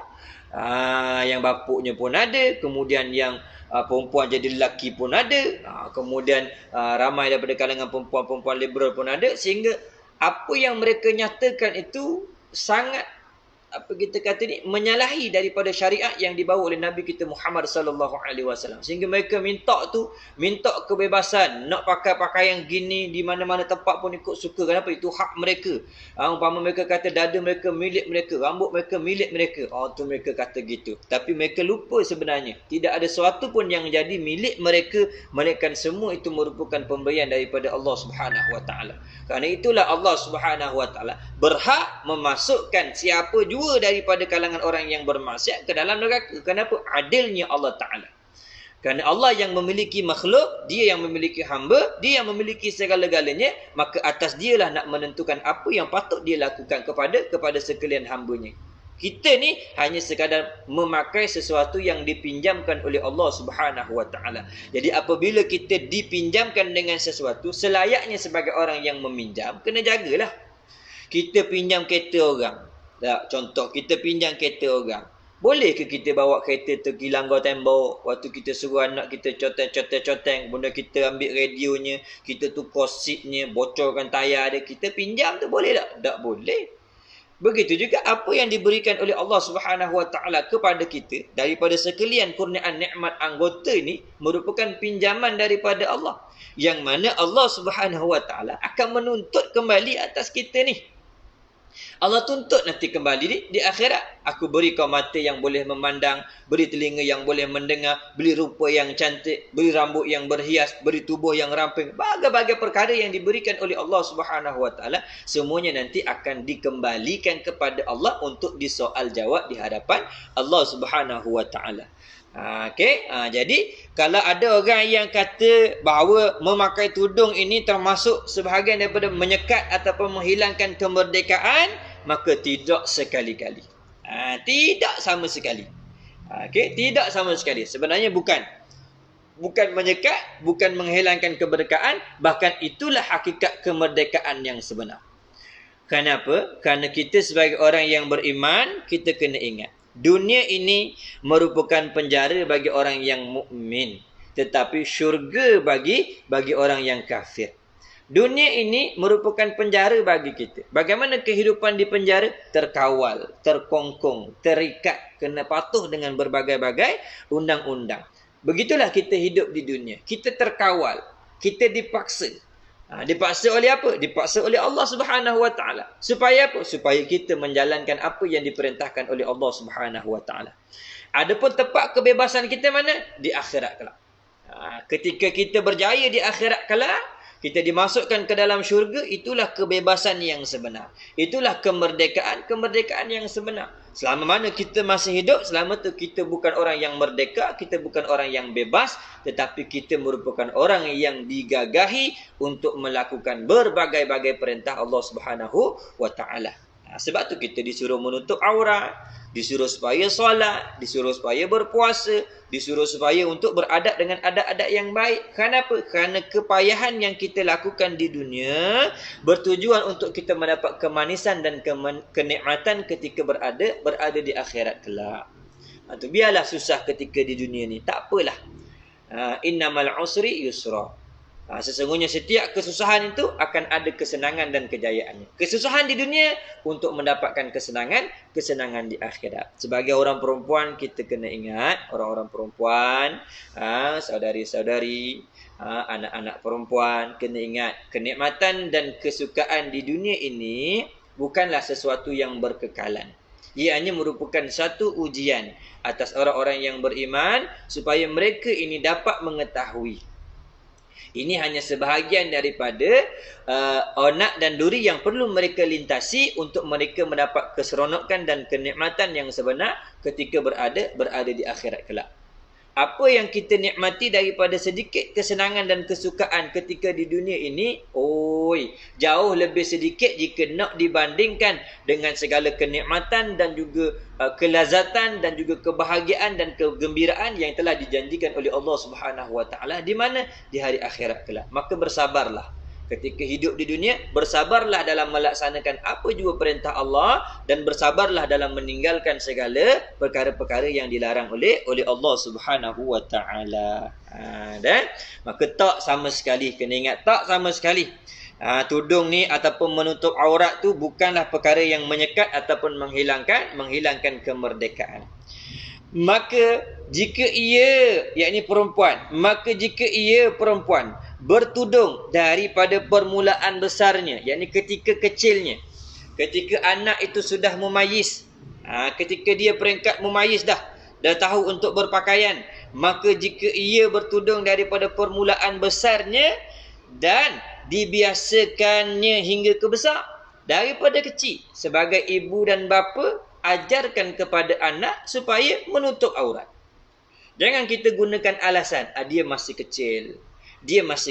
Yang bapuknya pun ada, kemudian yang perempuan jadi lelaki pun ada, kemudian ramai daripada kalangan perempuan-perempuan liberal pun ada, sehingga apa yang mereka nyatakan itu sangat menyalahi daripada syariat yang dibawa oleh Nabi kita Muhammad sallallahu alaihi wasallam. Sehingga mereka minta kebebasan, nak pakai pakaian gini di mana-mana tempat pun ikut suka. Kenapa? Itu hak mereka. Umpama mereka kata dada mereka milik mereka, rambut mereka milik mereka. Tu mereka kata gitu. Tapi mereka lupa sebenarnya tidak ada sesuatu pun yang jadi milik mereka, melainkan semua itu merupakan pemberian daripada Allah Subhanahu wa taala. Kerana itulah Allah Subhanahu wa taala berhak memasukkan siapa jua daripada kalangan orang yang bermaksiat ke dalam neraka. Kenapa? Adilnya Allah Ta'ala. Kerana Allah yang memiliki makhluk, dia yang memiliki hamba, dia yang memiliki segala-galanya, maka atas dialah nak menentukan apa yang patut dia lakukan kepada sekalian hambanya. Kita ni hanya sekadar memakai sesuatu yang dipinjamkan oleh Allah Subhanahu wa taala. Jadi apabila kita dipinjamkan dengan sesuatu, selayaknya sebagai orang yang meminjam, kena jagalah. Kita pinjam kereta orang. Contoh, kita pinjam kereta orang. Boleh ke kita bawa kereta tu pergi langgar tembok, waktu kita suruh anak kita coteng, benda kita ambil radionya, kita tukar seatnya, bocorkan tayar dia, kita pinjam tu boleh tak? Tak boleh. Begitu juga apa yang diberikan oleh Allah Subhanahu wa taala kepada kita daripada sekalian kurniaan nikmat anggota ini merupakan pinjaman daripada Allah, yang mana Allah Subhanahu wa taala akan menuntut kembali atas kita ni. Allah tuntut nanti kembali di akhirat. Aku beri kau mata yang boleh memandang, beri telinga yang boleh mendengar, beri rupa yang cantik, beri rambut yang berhias, beri tubuh yang ramping. Bagai-bagai perkara yang diberikan oleh Allah Subhanahu wa taala, semuanya nanti akan dikembalikan kepada Allah untuk disoal jawab di hadapan Allah Subhanahu wa taala. Jadi kalau ada orang yang kata bahawa memakai tudung ini termasuk sebahagian daripada menyekat ataupun menghilangkan kemerdekaan, maka tidak sekali-kali. Tidak sama sekali. Tidak sama sekali. Sebenarnya bukan menyekat, bukan menghilangkan kemerdekaan, bahkan itulah hakikat kemerdekaan yang sebenar. Kenapa? Kerana kita sebagai orang yang beriman, kita kena ingat dunia ini merupakan penjara bagi orang yang mukmin, tetapi syurga bagi orang yang kafir. Dunia ini merupakan penjara bagi kita. Bagaimana kehidupan di penjara? Terkawal, terkongkong, terikat, kena patuh dengan berbagai-bagai undang-undang. Begitulah kita hidup di dunia. Kita terkawal, kita dipaksa. Dipaksa oleh apa? Dipaksa oleh Allah Subhanahu wa taala. Supaya apa? Supaya kita menjalankan apa yang diperintahkan oleh Allah Subhanahu wa taala. Adapun tempat kebebasan kita mana? Di akhirat kelak. Ketika kita berjaya di akhirat kelak, kita dimasukkan ke dalam syurga, itulah kebebasan yang sebenar. Itulah kemerdekaan yang sebenar. Selama mana kita masih hidup, selama tu kita bukan orang yang merdeka, kita bukan orang yang bebas, tetapi kita merupakan orang yang digagahi untuk melakukan berbagai-bagai perintah Allah Subhanahu wa taala. Sebab tu kita disuruh menutup aurat, disuruh supaya solat, disuruh supaya berpuasa, disuruh supaya untuk beradab dengan adab-adab yang baik. Kenapa? Kerana kepayahan yang kita lakukan di dunia bertujuan untuk kita mendapat kemanisan dan kenikmatan ketika berada di akhirat kelak. Tu biarlah susah ketika di dunia ni, tak apalah. Innamal usri yusra. Sesungguhnya setiap kesusahan itu akan ada kesenangan dan kejayaannya. Kesusahan di dunia untuk mendapatkan kesenangan di akhirat. Sebagai orang perempuan, kita kena ingat, orang-orang perempuan, saudari-saudari, anak-anak perempuan, kena ingat, kenikmatan dan kesukaan di dunia ini bukanlah sesuatu yang berkekalan. Ia hanya merupakan satu ujian atas orang-orang yang beriman supaya mereka ini dapat mengetahui. Ini hanya sebahagian daripada onak dan duri yang perlu mereka lintasi untuk mereka mendapat keseronokan dan kenikmatan yang sebenar ketika berada di akhirat kelak. Apa yang kita nikmati daripada sedikit kesenangan dan kesukaan ketika di dunia ini, jauh lebih sedikit jika nak dibandingkan dengan segala kenikmatan dan juga kelazatan dan juga kebahagiaan dan kegembiraan yang telah dijanjikan oleh Allah Subhanahu Wa Taala di mana di hari akhirat kelak. Maka bersabarlah. Ketika hidup di dunia, bersabarlah dalam melaksanakan apa jua perintah Allah dan bersabarlah dalam meninggalkan segala perkara-perkara yang dilarang oleh Allah Subhanahu Wa Taala. Dan maka tak sama sekali, kena ingat, tak sama sekali. Tudung ni ataupun menutup aurat tu bukanlah perkara yang menyekat ataupun menghilangkan kemerdekaan. Maka jika ia, yakni perempuan, bertudung daripada permulaan besarnya, yakni ketika kecilnya, ketika anak itu sudah mumayyiz, ketika dia peringkat mumayyiz dah tahu untuk berpakaian, maka jika ia bertudung daripada permulaan besarnya dan dibiasakannya hingga ke besar, daripada kecil, sebagai ibu dan bapa, ajarkan kepada anak supaya menutup aurat. Jangan kita gunakan alasan, dia masih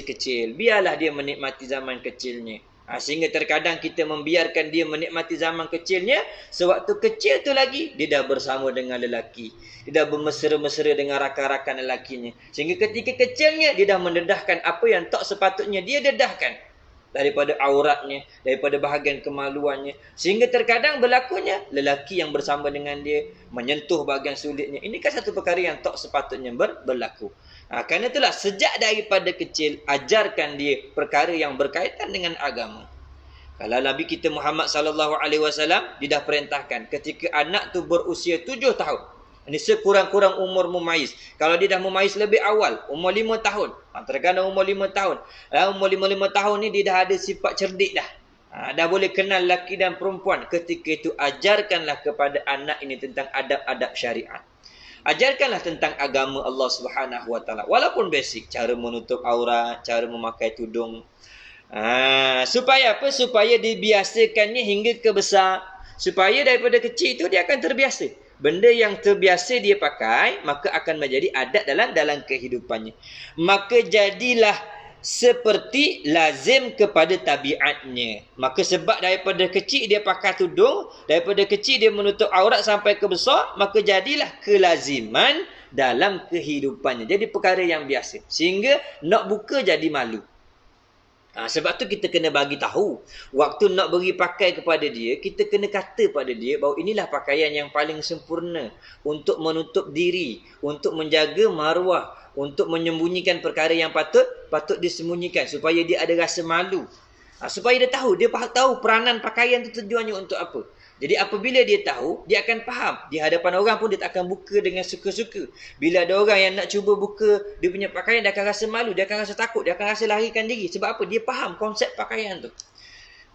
kecil, biarlah dia menikmati zaman kecilnya. Sehingga terkadang kita membiarkan dia menikmati zaman kecilnya, sewaktu kecil tu lagi dia dah bersama dengan lelaki, dia dah bermesra-mesra dengan rakan-rakan lelakinya, sehingga ketika kecilnya dia dah mendedahkan apa yang tak sepatutnya dia dedahkan daripada auratnya, daripada bahagian kemaluannya, sehingga terkadang berlakunya lelaki yang bersama dengan dia menyentuh bahagian sulitnya. Ini kan satu perkara yang tak sepatutnya berlaku. Kerana itulah sejak daripada kecil ajarkan dia perkara yang berkaitan dengan agama. Kalau Nabi kita Muhammad sallallahu alaihi wasallam dia dah perintahkan ketika anak tu berusia 7 tahun. Ini sekurang-kurang umur mumayyiz. Kalau dia dah mumayyiz lebih awal, umur 5 tahun. Terkadang umur 5 tahun. Umur 5 tahun ni dia dah ada sifat cerdik dah. Dah boleh kenal lelaki dan perempuan. Ketika itu ajarkanlah kepada anak ini tentang adab-adab syariat. Ajarkanlah tentang agama Allah Subhanahu Wa Taala. Walaupun basic, cara menutup aurat, cara memakai tudung. Supaya apa? Supaya dibiasakannya hingga ke besar. Supaya daripada kecil itu dia akan terbiasa. Benda yang terbiasa dia pakai, maka akan menjadi adat dalam kehidupannya. Maka jadilah seperti lazim kepada tabiatnya. Maka sebab daripada kecil dia pakai tudung, daripada kecil dia menutup aurat sampai ke besar, maka jadilah kelaziman dalam kehidupannya. Jadi perkara yang biasa. Sehingga nak buka jadi malu. Sebab tu kita kena bagi tahu. Waktu nak beri pakai kepada dia, kita kena kata pada dia bahawa inilah pakaian yang paling sempurna untuk menutup diri, untuk menjaga maruah, untuk menyembunyikan perkara yang patut disembunyikan, supaya dia ada rasa malu. Supaya dia tahu peranan pakaian itu tujuannya untuk apa. Jadi apabila dia tahu, dia akan faham. Di hadapan orang pun dia tak akan buka dengan suka-suka. Bila ada orang yang nak cuba buka dia punya pakaian, dia akan rasa malu, dia akan rasa takut, dia akan rasa larikan diri. Sebab apa? Dia faham konsep pakaian tu.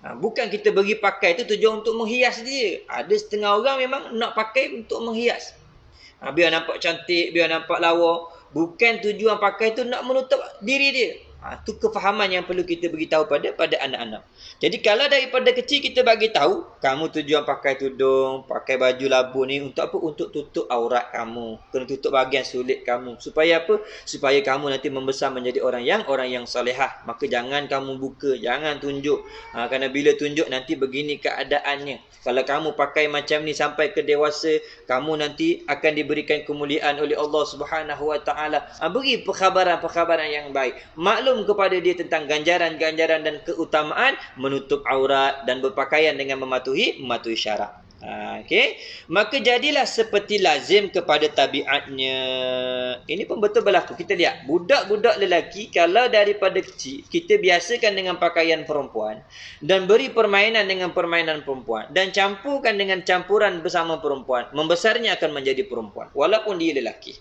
Bukan kita beri pakai itu tujuan untuk menghias dia. Ada setengah orang memang nak pakai untuk menghias. Biar nampak cantik, biar nampak lawa. Bukan tujuan pakai itu nak menutup diri dia. Itu kefahaman yang perlu kita beritahu pada anak-anak. Jadi kalau daripada kecil kita bagi tahu, kamu tujuan pakai tudung, pakai baju labu ni untuk apa? Untuk tutup aurat kamu. Kena tutup bahagian sulit kamu. Supaya apa? Supaya kamu nanti membesar menjadi orang yang salihah. Maka jangan kamu buka, jangan tunjuk. Kerana bila tunjuk nanti begini keadaannya. Kalau kamu pakai macam ni sampai ke dewasa, kamu nanti akan diberikan kemuliaan oleh Allah Subhanahu Wa Taala. Beri perkhabaran yang baik. Maklum kepada dia tentang ganjaran-ganjaran dan keutamaan menutup aurat dan berpakaian dengan mematuhi syarak. Okey. Maka jadilah seperti lazim kepada tabiatnya. Ini pun betul berlaku. Kita lihat budak-budak lelaki kalau daripada kecil kita biasakan dengan pakaian perempuan dan beri permainan dengan permainan perempuan dan campurkan dengan campuran bersama perempuan, membesarnya akan menjadi perempuan walaupun dia lelaki.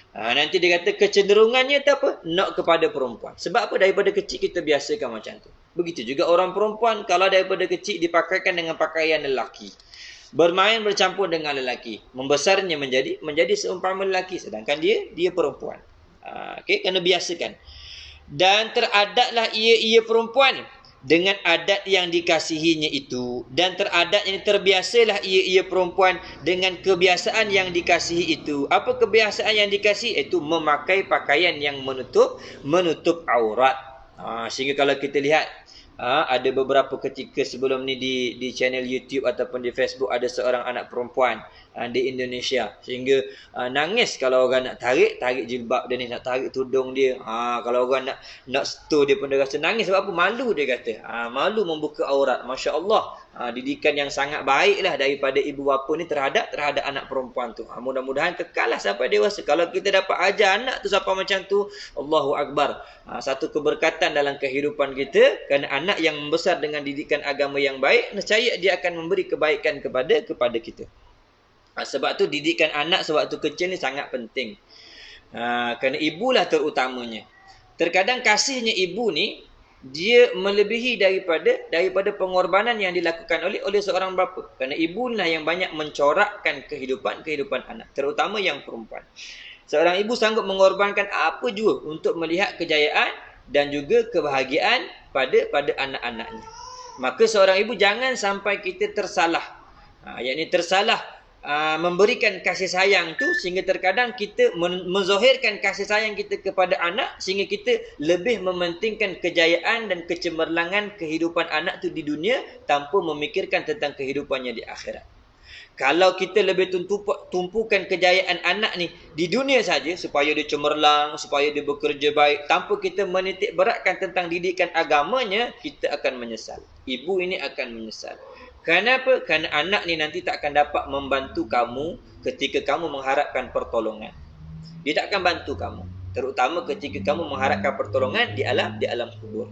Nanti dia kata kecenderungannya tu apa? Nak kepada perempuan. Sebab apa? Daripada kecil kita biasakan macam tu. Begitu juga orang perempuan kalau daripada kecil dipakaikan dengan pakaian lelaki, bermain bercampur dengan lelaki, membesarnya menjadi seumpama lelaki sedangkan dia perempuan. Okey, kena biasakan. Dan teradatlah ia perempuan dengan adat yang dikasihinya itu, dan teradatnya terbiasalah ia perempuan dengan kebiasaan yang dikasihi itu. Apa kebiasaan yang dikasihi? Itu memakai pakaian yang menutup aurat. Sehingga kalau kita lihat ada beberapa ketika sebelum ni di channel YouTube ataupun di Facebook ada seorang anak perempuan di Indonesia sehingga nangis kalau orang nak tarik jilbab dia ni, nak tarik tudung dia. Kalau orang nak setur dia pun dia rasa nangis. Sebab apa? Malu dia kata. Malu membuka aurat. Masya-Allah. Didikan yang sangat baiklah daripada ibu bapa ni terhadap anak perempuan tu. Mudah-mudahan kekallah sampai dewasa. Kalau kita dapat ajar anak tu sampai macam tu, Allahu Akbar. Satu keberkatan dalam kehidupan kita, kerana anak yang membesar dengan didikan agama yang baik, nescaya dia akan memberi kebaikan kepada kita. Sebab tu didikan anak sewaktu kecil ni sangat penting. Kerana ibulah terutamanya. Terkadang kasihnya ibu ni dia melebihi daripada pengorbanan yang dilakukan oleh seorang bapa. Kerana ibu lah yang banyak mencorakkan kehidupan anak, terutama yang perempuan. Seorang ibu sanggup mengorbankan apa jua untuk melihat kejayaan dan juga kebahagiaan pada anak-anaknya. Maka seorang ibu jangan sampai kita tersalah. Yakni tersalah memberikan kasih sayang tu sehingga terkadang kita menzahirkan kasih sayang kita kepada anak sehingga kita lebih mementingkan kejayaan dan kecemerlangan kehidupan anak tu di dunia tanpa memikirkan tentang kehidupannya di akhirat. Kalau kita lebih tumpukan kejayaan anak ni di dunia saja supaya dia cemerlang, supaya dia bekerja baik, tanpa kita menitik beratkan tentang didikan agamanya, kita akan menyesal. Ibu ini akan menyesal. Kenapa? Kerana anak ni nanti tak akan dapat membantu kamu ketika kamu mengharapkan pertolongan. Dia tak akan bantu kamu, terutama ketika kamu mengharapkan pertolongan di alam kubur.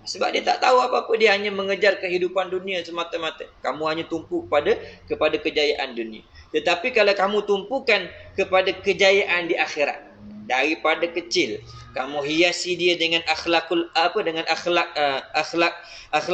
Sebab dia tak tahu apa-apa, dia hanya mengejar kehidupan dunia semata-mata. Kamu hanya tumpu kepada kejayaan dunia. Tetapi kalau kamu tumpukan kepada kejayaan di akhirat, daripada kecil kamu hiasi dia dengan akhlak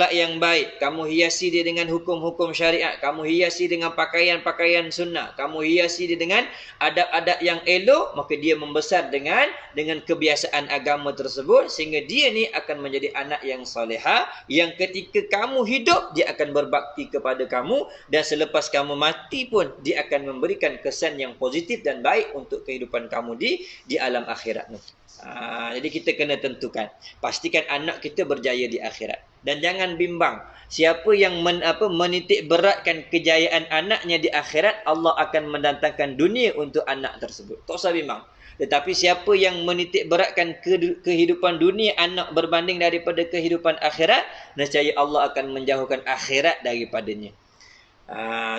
yang baik, kamu hiasi dia dengan hukum-hukum syariat, kamu hiasi dengan pakaian-pakaian sunnah, kamu hiasi dia dengan adab-adab yang elok, maka dia membesar dengan kebiasaan agama tersebut sehingga dia ni akan menjadi anak yang salihah yang ketika kamu hidup dia akan berbakti kepada kamu dan selepas kamu mati pun dia akan memberikan kesan yang positif dan baik untuk kehidupan kamu di alam akhirat. Jadi kita kena tentukan, pastikan anak kita berjaya di akhirat. Dan jangan bimbang, siapa yang menitik beratkan kejayaan anaknya di akhirat, Allah akan mendatangkan dunia untuk anak tersebut. Tak usah bimbang. Tetapi siapa yang menitik beratkan kehidupan dunia anak berbanding daripada kehidupan akhirat, nescaya Allah akan menjauhkan akhirat daripadanya.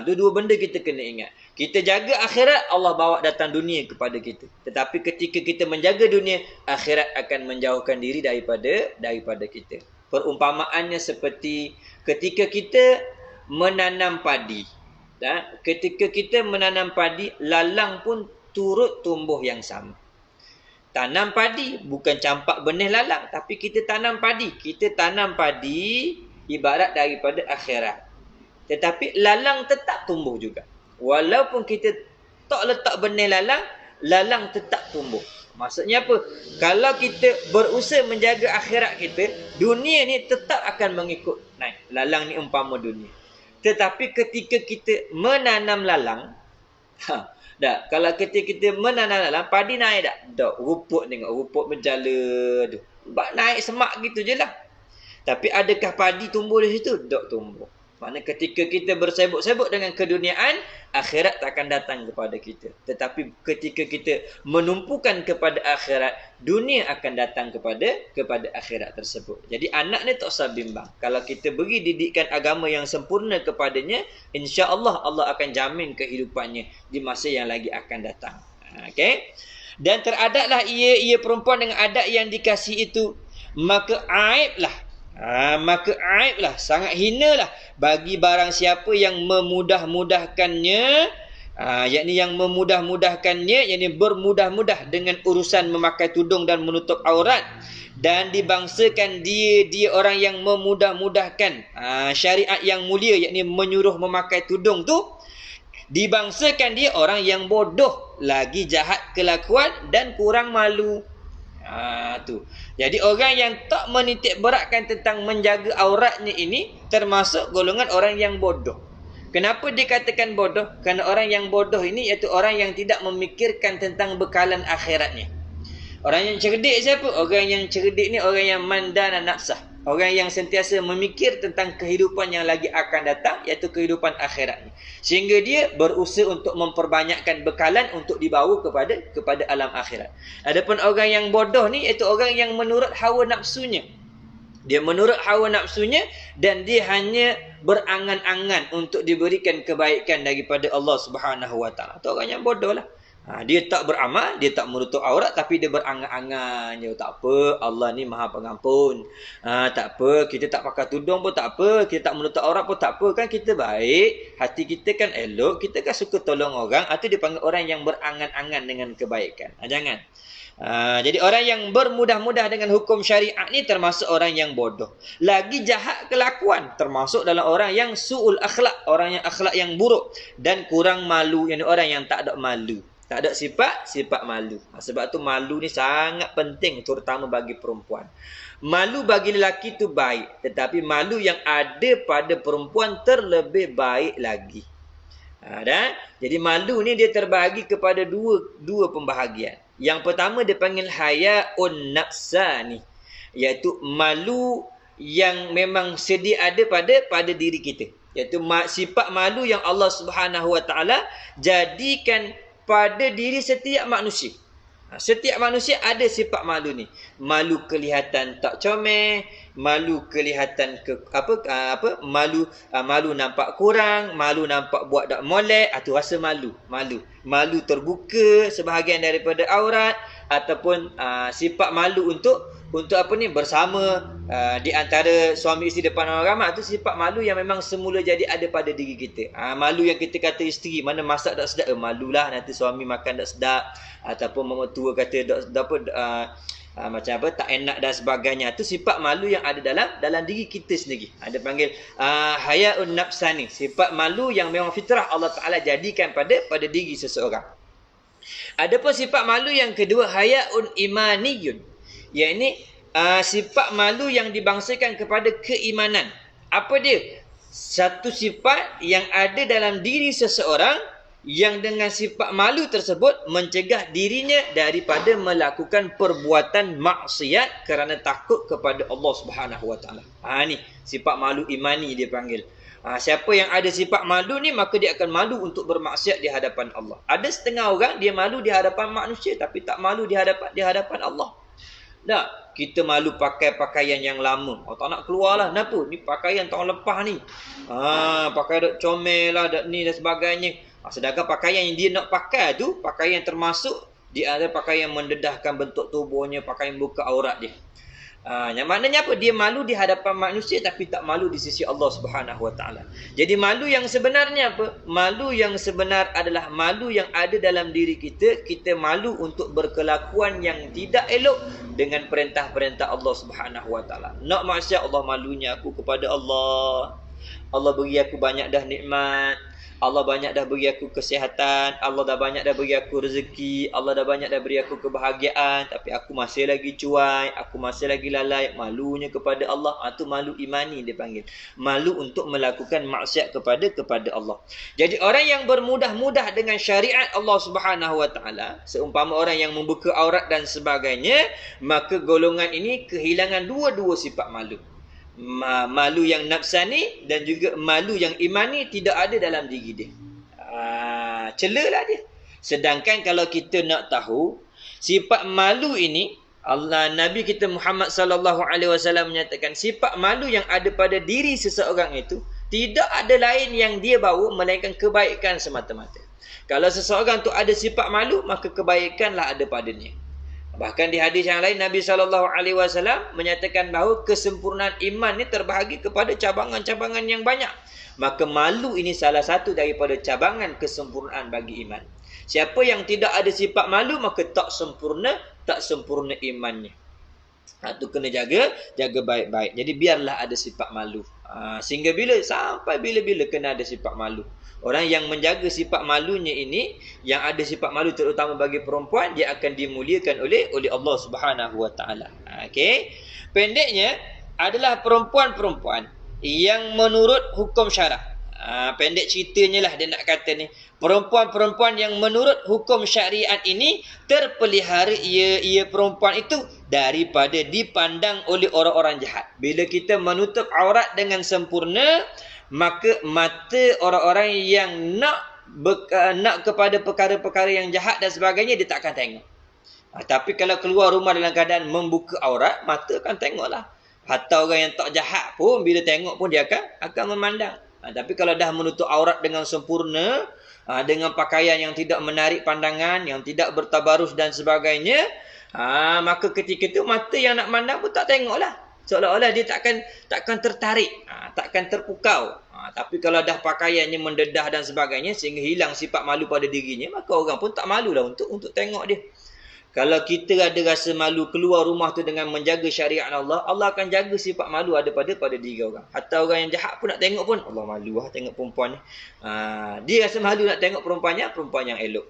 Itu dua benda kita kena ingat. Kita jaga akhirat, Allah bawa datang dunia kepada kita. Tetapi ketika kita menjaga dunia, akhirat akan menjauhkan diri daripada kita. Perumpamaannya seperti ketika kita menanam padi. Ketika kita menanam padi, lalang pun turut tumbuh yang sama. Tanam padi bukan campak benih lalang, tapi kita tanam padi. Kita tanam padi ibarat daripada akhirat. Tetapi lalang tetap tumbuh juga. Walaupun kita tak letak benih lalang, lalang tetap tumbuh. Maksudnya apa? Kalau kita berusaha menjaga akhirat kita, dunia ni tetap akan mengikut naik. Lalang ni umpama dunia. Tetapi ketika kita menanam lalang, dah, kalau kita menanam lalang, padi naik tak? Tak, rumput tengok, rumput menjala tu. Naik semak gitu je lah. Tapi adakah padi tumbuh di situ? Tak tumbuh. Maknanya ketika kita bersibuk-sibuk dengan keduniaan, akhirat tak akan datang kepada kita. Tetapi ketika kita menumpukan kepada akhirat, dunia akan datang kepada akhirat tersebut. Jadi anak ni tak usah bimbang. Kalau kita beri didikan agama yang sempurna kepadanya, insya-Allah Allah akan jamin kehidupannya di masa yang lagi akan datang. Okey? Dan teradaklah ia perempuan dengan adat yang dikasihi itu, maka aiblah. Maka aiblah, sangat hinalah bagi barang siapa yang memudah-mudahkannya, yakni yang memudah-mudahkannya, yakni bermudah-mudah dengan urusan memakai tudung dan menutup aurat, dan dibangsakan dia orang yang memudah-mudahkan syariat yang mulia, yakni menyuruh memakai tudung tu, dibangsakan dia orang yang bodoh, lagi jahat kelakuan dan kurang malu. Tu. Jadi orang yang tak menitik beratkan tentang menjaga auratnya ini termasuk golongan orang yang bodoh. Kenapa dikatakan bodoh? Kerana orang yang bodoh ini iaitu orang yang tidak memikirkan tentang bekalan akhiratnya. Orang yang cerdik siapa? Orang yang cerdik ni orang yang mandana nafsah. Orang yang sentiasa memikir tentang kehidupan yang lagi akan datang, iaitu kehidupan akhiratnya. Sehingga dia berusaha untuk memperbanyakkan bekalan untuk dibawa kepada alam akhirat. Adapun orang yang bodoh ni iaitu orang yang menurut hawa nafsunya. Dia menurut hawa nafsunya dan dia hanya berangan-angan untuk diberikan kebaikan daripada Allah Subhanahu Wa Taala. Itu orang yang bodoh lah. Dia tak beramal, dia tak menutup aurat, tapi dia berangan-angan. Dia tak apa, Allah ni maha pengampun. Tak apa, kita tak pakai tudung pun tak apa, kita tak menutup aurat pun tak apa. Kan kita baik, hati kita kan elok, kita kan suka tolong orang. Itu dipanggil orang yang berangan-angan dengan kebaikan. Jangan. Jadi orang yang bermudah-mudah dengan hukum syariat ni termasuk orang yang bodoh. Lagi jahat kelakuan, termasuk dalam orang yang su'ul akhlak, orang yang akhlak yang buruk dan kurang malu, yang orang yang tak ada malu. Tak ada sifat malu. Sebab tu malu ni sangat penting, terutama bagi perempuan. Malu bagi lelaki tu baik, tetapi malu yang ada pada perempuan terlebih baik lagi. Jadi malu ni dia terbahagi kepada dua pembahagian. Yang pertama dia panggil hayaun nafsani, iaitu malu yang memang sedia ada pada diri kita. Iaitu sifat malu yang Allah Subhanahu Wa Taala jadikan pada diri setiap manusia. Setiap manusia ada sifat malu ni. Malu kelihatan tak comel, malu kelihatan malu nampak kurang, malu nampak buat tak molek, tu rasa malu. Malu terbuka sebahagian daripada aurat, ataupun sifat malu untuk bersama di antara suami isteri depan orang ramai. Itu sifat malu yang memang semula jadi ada pada diri kita. Malu yang kita kata isteri, mana masak tak sedap, malulah nanti suami makan tak sedap, ataupun mama tua kata tak enak dan sebagainya. Itu sifat malu yang ada dalam diri kita sendiri. Ada panggil hayaun nafsani, sifat malu yang memang fitrah Allah Taala jadikan pada diri seseorang. Adapun sifat malu yang kedua, hayaun imaniyun, yakni sifat malu yang dibangsakan kepada keimanan. Apa dia? Satu sifat yang ada dalam diri seseorang yang dengan sifat malu tersebut mencegah dirinya daripada melakukan perbuatan maksiat kerana takut kepada Allah Subhanahu Wa Taala. Ni sifat malu imani dia panggil. Siapa yang ada sifat malu ni, maka dia akan malu untuk bermaksiat di hadapan Allah. Ada setengah orang dia malu di hadapan manusia tapi tak malu di hadapan Allah. Kita malu pakai pakaian yang lama. Tak nak keluar lah. Kenapa? Ni pakaian tahun lepas ni. Pakai dak comel lah, dak ni dan sebagainya. Sedangkan pakaian yang dia nak pakai tu, pakaian termasuk di antara pakaian yang mendedahkan bentuk tubuhnya, pakaian buka aurat dia. Yang maknanya apa? Dia malu di hadapan manusia tapi tak malu di sisi Allah Subhanahu Wa Taala. Jadi malu yang sebenarnya apa? Malu yang sebenar adalah malu yang ada dalam diri kita. Kita malu untuk berkelakuan yang tidak elok dengan perintah-perintah Allah Subhanahu Wa Taala. Nak maksiat, Allah malunya aku kepada Allah. Allah beri aku banyak dah nikmat. Allah banyak dah beri aku kesihatan, Allah dah banyak dah beri aku rezeki, Allah dah banyak dah beri aku kebahagiaan, tapi aku masih lagi cuai, aku masih lagi lalai, malunya kepada Allah. Itu malu imani dia panggil. Malu untuk melakukan maksiat kepada Allah. Jadi orang yang bermudah-mudah dengan syariat Allah Subhanahu wa taala, seumpama orang yang membuka aurat dan sebagainya, maka golongan ini kehilangan dua-dua sifat malu. Malu yang nafsani dan juga malu yang imani tidak ada dalam diri dia. Celalah dia. Sedangkan kalau kita nak tahu sifat malu ini, Nabi kita Muhammad sallallahu alaihi wasallam menyatakan sifat malu yang ada pada diri seseorang itu tidak ada lain yang dia bawa melainkan kebaikan semata-mata. Kalau seseorang tu ada sifat malu, maka kebaikanlah ada padanya. Bahkan di hadis yang lain Nabi SAW menyatakan bahawa kesempurnaan iman ni terbahagi kepada cabangan-cabangan yang banyak. Maka malu ini salah satu daripada cabangan kesempurnaan bagi iman. Siapa yang tidak ada sifat malu, maka tak sempurna imannya. Itu kena jaga baik-baik. Jadi biarlah ada sifat malu. Sehingga sampai bila-bila kena ada sifat malu. Orang yang menjaga sifat malunya ini, yang ada sifat malu terutama bagi perempuan, dia akan dimuliakan oleh Allah Subhanahu wa taala. Okey. Pendeknya adalah perempuan-perempuan yang menurut hukum syarak. Pendek ceritanya lah dia nak kata ni. Perempuan-perempuan yang menurut hukum syariat ini terpelihara ia perempuan itu daripada dipandang oleh orang-orang jahat. Bila kita menutup aurat dengan sempurna, maka mata orang-orang yang nak kepada perkara-perkara yang jahat dan sebagainya, dia tak akan tengok. Tapi kalau keluar rumah dalam keadaan membuka aurat, mata akan tengoklah. Hatta orang yang tak jahat pun bila tengok pun dia akan memandang. Tapi kalau dah menutup aurat dengan sempurna, dengan pakaian yang tidak menarik pandangan, yang tidak bertabarus dan sebagainya, maka ketika itu mata yang nak mandang pun tak tengoklah. Seolah-olah dia takkan tertarik, takkan terpukau. Tapi kalau dah pakaiannya mendedah dan sebagainya sehingga hilang sifat malu pada dirinya, maka orang pun tak malulah untuk tengok dia. Kalau kita ada rasa malu keluar rumah tu dengan menjaga syariat Allah, Allah akan jaga sifat malu ada pada diri orang. Hatta orang yang jahat pun nak tengok pun, Allah malu tengok perempuan ni. Dia rasa malu nak tengok perempuan yang elok.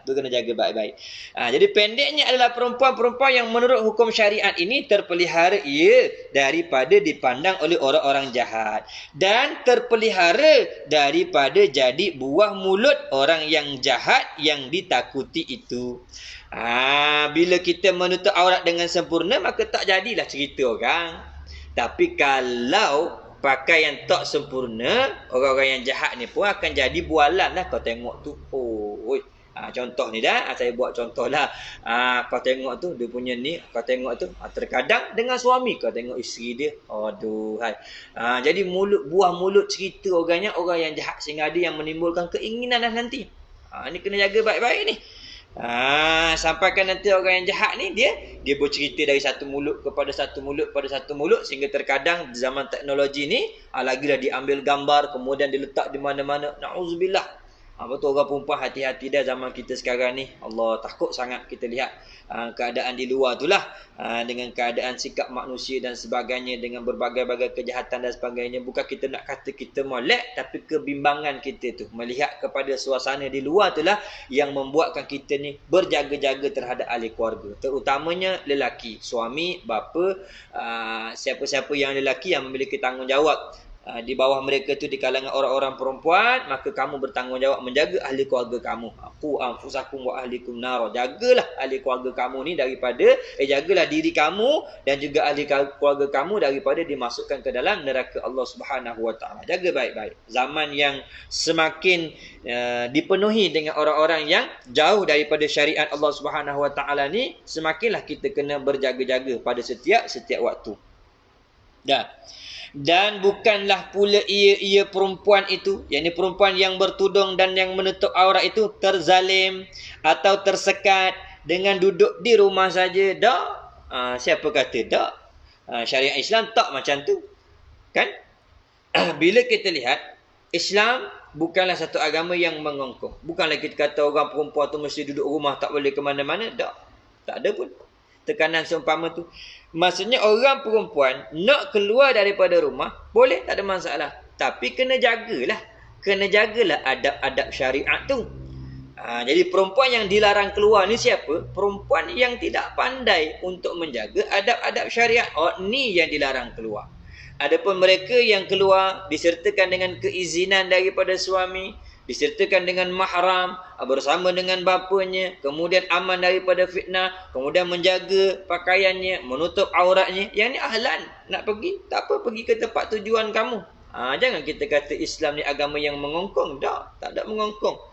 Tu kena jaga baik-baik. Jadi pendeknya adalah perempuan-perempuan yang menurut hukum syariat ini terpelihara ia daripada dipandang oleh orang-orang jahat. Dan terpelihara daripada jadi buah mulut orang yang jahat yang ditakuti itu. Bila kita menutup aurat dengan sempurna, maka tak jadilah cerita orang. Tapi kalau pakai yang tak sempurna, orang-orang yang jahat ni pun akan jadi bualan lah. Kau tengok tu, contoh ni dah, saya buat contoh lah. Kau tengok tu, dia punya ni, kau tengok tu, terkadang dengan suami, kau tengok isteri dia, aduhai. Jadi buah mulut cerita orangnya, orang yang jahat, sehingga ada yang menimbulkan keinginan dah nanti. Ni kena jaga baik-baik ni. Sampaikan nanti orang yang jahat ni, dia bercerita dari satu mulut kepada satu mulut, sehingga terkadang zaman teknologi ni, lagilah diambil gambar, kemudian diletak di mana-mana. Na'udzubillah. Betul orang perempuan hati-hati dah zaman kita sekarang ni. Allah, takut sangat kita lihat keadaan di luar tu lah. Dengan keadaan sikap manusia dan sebagainya, dengan berbagai-bagai kejahatan dan sebagainya. Bukan kita nak kata kita molek, tapi kebimbangan kita tu melihat kepada suasana di luar tu lah yang membuatkan kita ni berjaga-jaga terhadap ahli keluarga. Terutamanya lelaki, suami, bapa, siapa-siapa yang lelaki yang memiliki tanggungjawab di bawah mereka tu di kalangan orang-orang perempuan, maka kamu bertanggungjawab menjaga ahli keluarga kamu. Qu anfusakum wa ahlikum nar. Jagalah ahli keluarga kamu ni daripada jagalah diri kamu dan juga ahli keluarga kamu daripada dimasukkan ke dalam neraka Allah Subhanahu wa taala. Jaga baik-baik. Zaman yang semakin dipenuhi dengan orang-orang yang jauh daripada syariat Allah Subhanahu wa taala ni, semakinlah kita kena berjaga-jaga pada setiap waktu. Dan bukanlah pula ia perempuan itu, yakni perempuan yang bertudung dan yang menutup aurat itu terzalim atau tersekat dengan duduk di rumah saja. Tak. Siapa kata tak? Syariat Islam tak macam tu. Kan? Bila kita lihat, Islam bukanlah satu agama yang mengongkong. Bukanlah kita kata orang perempuan tu mesti duduk rumah, tak boleh ke mana-mana. Tak ada pun tekanan seumpama tu. Maksudnya orang perempuan nak keluar daripada rumah, boleh, tak ada masalah. Tapi kena jagalah. kena jagalah adab-adab syariat tu. Jadi perempuan yang dilarang keluar ni siapa? Perempuan yang tidak pandai untuk menjaga adab-adab syariat. Ni yang dilarang keluar. Adapun mereka yang keluar disertakan dengan keizinan daripada suami, disertakan dengan mahram, bersama dengan bapanya, kemudian aman daripada fitnah, kemudian menjaga pakaiannya, menutup auratnya. Yang ni ahlan. Nak pergi? Tak apa, pergi ke tempat tujuan kamu. Jangan kita kata Islam ni agama yang mengongkong. Tak ada mengongkong.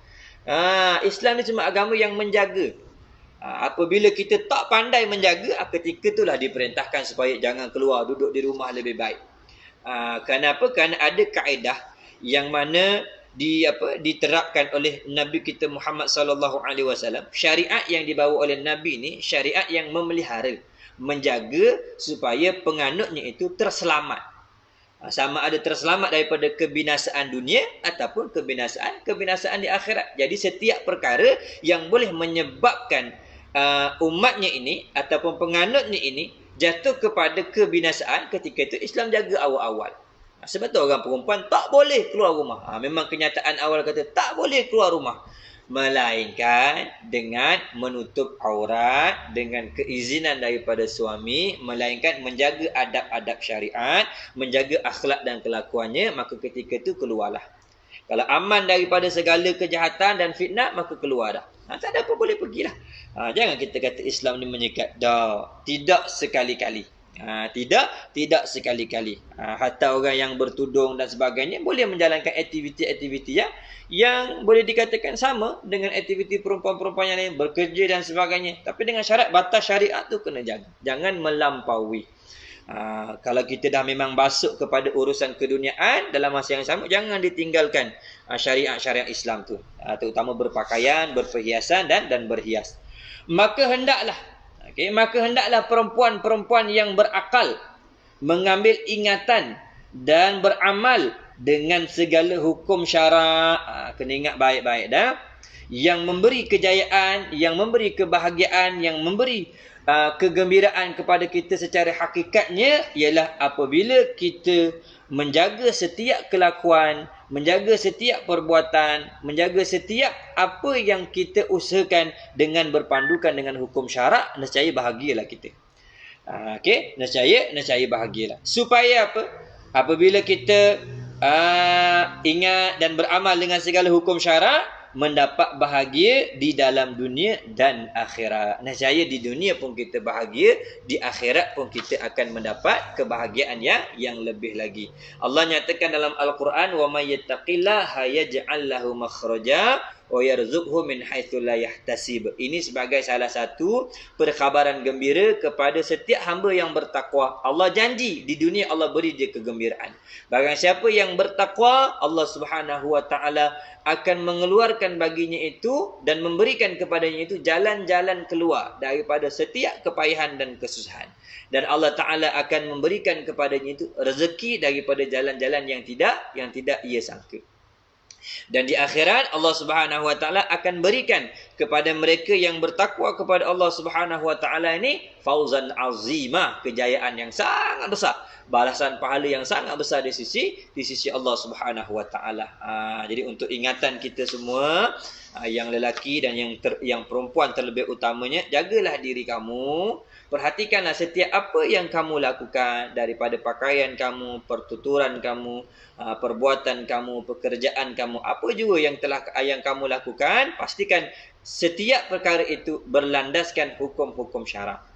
Islam ni cuma agama yang menjaga. Apabila kita tak pandai menjaga, ketika itulah diperintahkan supaya jangan keluar, duduk di rumah lebih baik. Kenapa? Kerana ada kaedah yang mana diterapkan oleh Nabi kita Muhammad sallallahu alaihi wasallam. Syariat yang dibawa oleh Nabi ni syariat yang memelihara, menjaga supaya penganutnya itu terselamat. Sama ada terselamat daripada kebinasaan dunia ataupun kebinasaan di akhirat. Jadi setiap perkara yang boleh menyebabkan umatnya ini ataupun penganutnya ini jatuh kepada kebinasaan, ketika itu Islam jaga awal-awal. Sebab tu orang perempuan tak boleh keluar rumah. Memang kenyataan awal kata tak boleh keluar rumah, melainkan dengan menutup aurat, dengan keizinan daripada suami, melainkan menjaga adab-adab syariat, menjaga akhlak dan kelakuannya, maka ketika itu keluarlah. Kalau aman daripada segala kejahatan dan fitnah, maka keluar dah. Tak ada apa, boleh pergilah. Jangan kita kata Islam ni menyekat. Tidak sekali-kali. Tidak sekali-kali. Hatta orang yang bertudung dan sebagainya boleh menjalankan aktiviti-aktiviti yang boleh dikatakan sama dengan aktiviti perempuan-perempuan yang lain, bekerja dan sebagainya. Tapi dengan syarat batas syariat tu kena jaga. Jangan melampaui. Kalau kita dah memang masuk kepada urusan keduniaan, dalam masa yang sama jangan ditinggalkan syariat-syariat Islam tu, terutama berpakaian, berperhiasan dan berhias. Maka hendaklah perempuan-perempuan yang berakal mengambil ingatan dan beramal dengan segala hukum syarak. Kena ingat baik-baik dah. Yang memberi kejayaan, yang memberi kebahagiaan, yang memberi kegembiraan kepada kita secara hakikatnya ialah apabila kita menjaga setiap kelakuan, menjaga setiap perbuatan, menjaga setiap apa yang kita usahakan dengan berpandukan dengan hukum syarak, nescaya bahagialah kita. Nescaya bahagialah. Supaya apa? Apabila kita ingat dan beramal dengan segala hukum syarak, mendapat bahagia di dalam dunia dan akhirat. Nescaya di dunia pun kita bahagia, di akhirat pun kita akan mendapat kebahagiaan yang lebih lagi. Allah nyatakan dalam Al-Quran, wa may yattaqillaha yaj'al lahu makhraja wa yarzuqhu min haitsu la yahtasib. Ini sebagai salah satu perkhabaran gembira kepada setiap hamba yang bertakwa. Allah janji di dunia Allah beri dia kegembiraan. Barang siapa yang bertakwa, Allah Subhanahu wa taala akan mengeluarkan baginya itu dan memberikan kepadanya itu jalan-jalan keluar daripada setiap kepayahan dan kesusahan. Dan Allah Ta'ala akan memberikan kepadanya itu rezeki daripada jalan-jalan yang tidak ia sangka. Dan di akhirat Allah Subhanahu wa taala akan berikan kepada mereka yang bertakwa kepada Allah Subhanahu wa taala ini fauzan azimah, kejayaan yang sangat besar, balasan pahala yang sangat besar di sisi Allah Subhanahu wa taala. Jadi untuk ingatan kita semua, yang lelaki dan yang perempuan terlebih utamanya, jagalah diri kamu. Perhatikanlah setiap apa yang kamu lakukan, daripada pakaian kamu, pertuturan kamu, perbuatan kamu, pekerjaan kamu, apa juga yang kamu lakukan, pastikan setiap perkara itu berlandaskan hukum-hukum syarak.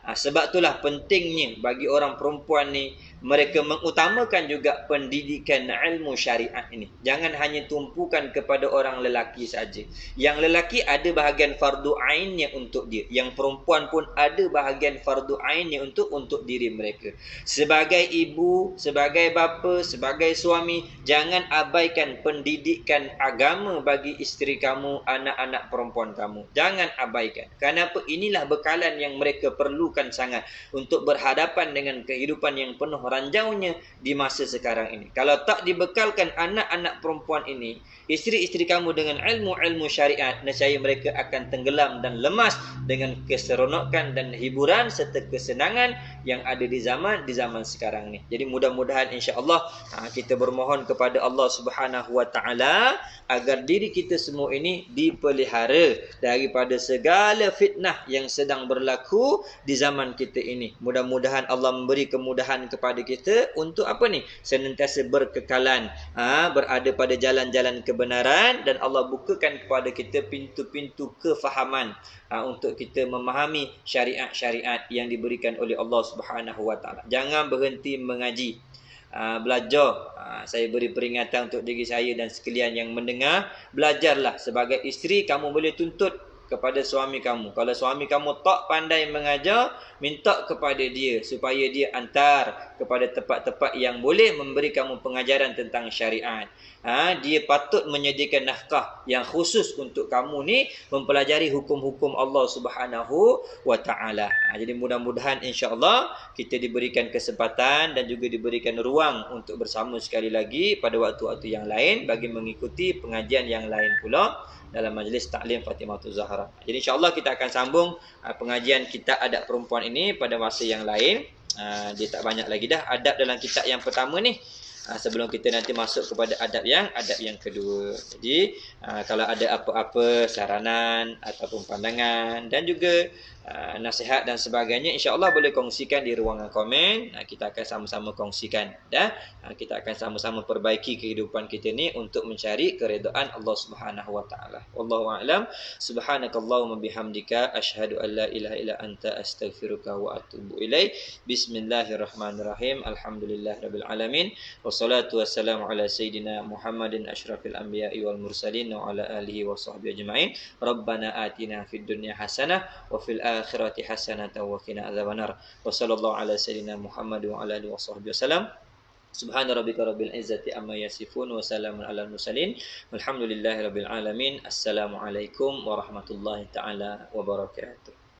Sebab itulah pentingnya bagi orang perempuan ni, mereka mengutamakan juga pendidikan ilmu syariat ini. Jangan hanya tumpukan kepada orang lelaki saja. Yang lelaki ada bahagian fardu ainnya untuk dia, yang perempuan pun ada bahagian fardu ainnya untuk diri mereka. Sebagai ibu, sebagai bapa, sebagai suami, jangan abaikan pendidikan agama bagi isteri kamu, anak-anak perempuan kamu. Jangan abaikan. Kenapa? Inilah bekalan yang mereka perlukan sangat untuk berhadapan dengan kehidupan yang penuh ranjaunya di masa sekarang ini. Kalau tak dibekalkan anak-anak perempuan ini, isteri-isteri kamu dengan ilmu-ilmu syariat, nescaya mereka akan tenggelam dan lemas dengan keseronokan dan hiburan serta kesenangan yang ada di zaman sekarang ni. Jadi mudah-mudahan insya-Allah kita bermohon kepada Allah Subhanahu wa taala agar diri kita semua ini dipelihara daripada segala fitnah yang sedang berlaku di zaman kita ini. Mudah-mudahan Allah memberi kemudahan kepada kita untuk apa ni? Senantiasa berkekalan, berada pada jalan-jalan kebenaran, dan Allah bukakan kepada kita pintu-pintu kefahaman untuk kita memahami syariat-syariat yang diberikan oleh Allah Subhanahu wa taala. Jangan berhenti mengaji. Belajar. Saya beri peringatan untuk diri saya dan sekalian yang mendengar, belajarlah. Sebagai isteri, kamu boleh tuntut kepada suami kamu. Kalau suami kamu tak pandai mengajar, minta kepada dia supaya dia antar kepada tempat-tempat yang boleh memberi kamu pengajaran tentang syariat. Dia patut menyediakan nafkah yang khusus untuk kamu ni mempelajari hukum-hukum Allah Subhanahu wa taala. Jadi mudah-mudahan insya-Allah kita diberikan kesempatan dan juga diberikan ruang untuk bersama sekali lagi pada waktu-waktu yang lain bagi mengikuti pengajian yang lain pula dalam majlis Ta'lim Fatimatul Zahra. Jadi insya-Allah kita akan sambung pengajian kitab adab perempuan ini pada masa yang lain. Dia tak banyak lagi dah adab dalam kitab yang pertama ni. Sebelum kita nanti masuk kepada adab yang kedua. Jadi kalau ada apa-apa saranan ataupun pandangan dan juga nasihat dan sebagainya, insya-Allah boleh kongsikan di ruangan komen. Kita akan sama-sama kongsikan dan kita akan sama-sama perbaiki kehidupan kita ni untuk mencari keredaan Allah Subhanahu wa taala. Wallahu a'lam. Subhanakallahumma bihamdika asyhadu an la ilaha illa anta astaghfiruka wa atubu ilaik. Bismillahirrahmanirrahim. Alhamdulillahirabbil alamin. Wassalatu wassalamu ala sayyidina Muhammadin asyrafil anbiya'i wal mursalin wa ala alihi wa sahbihi ajma'in. Rabbana atina fid dunya hasanah wa fil akhirati hasanah wa qina adzabannar. Wa sallallahu ala sayyidina Muhammad wa ala alihi wa sahbihi wasallam. Subhana rabbika rabbil izzati amma yasifun wa salamun alal mursalin. Walhamdulillahirabbil alamin. Assalamualaikum warahmatullahi taala wabarakatuh.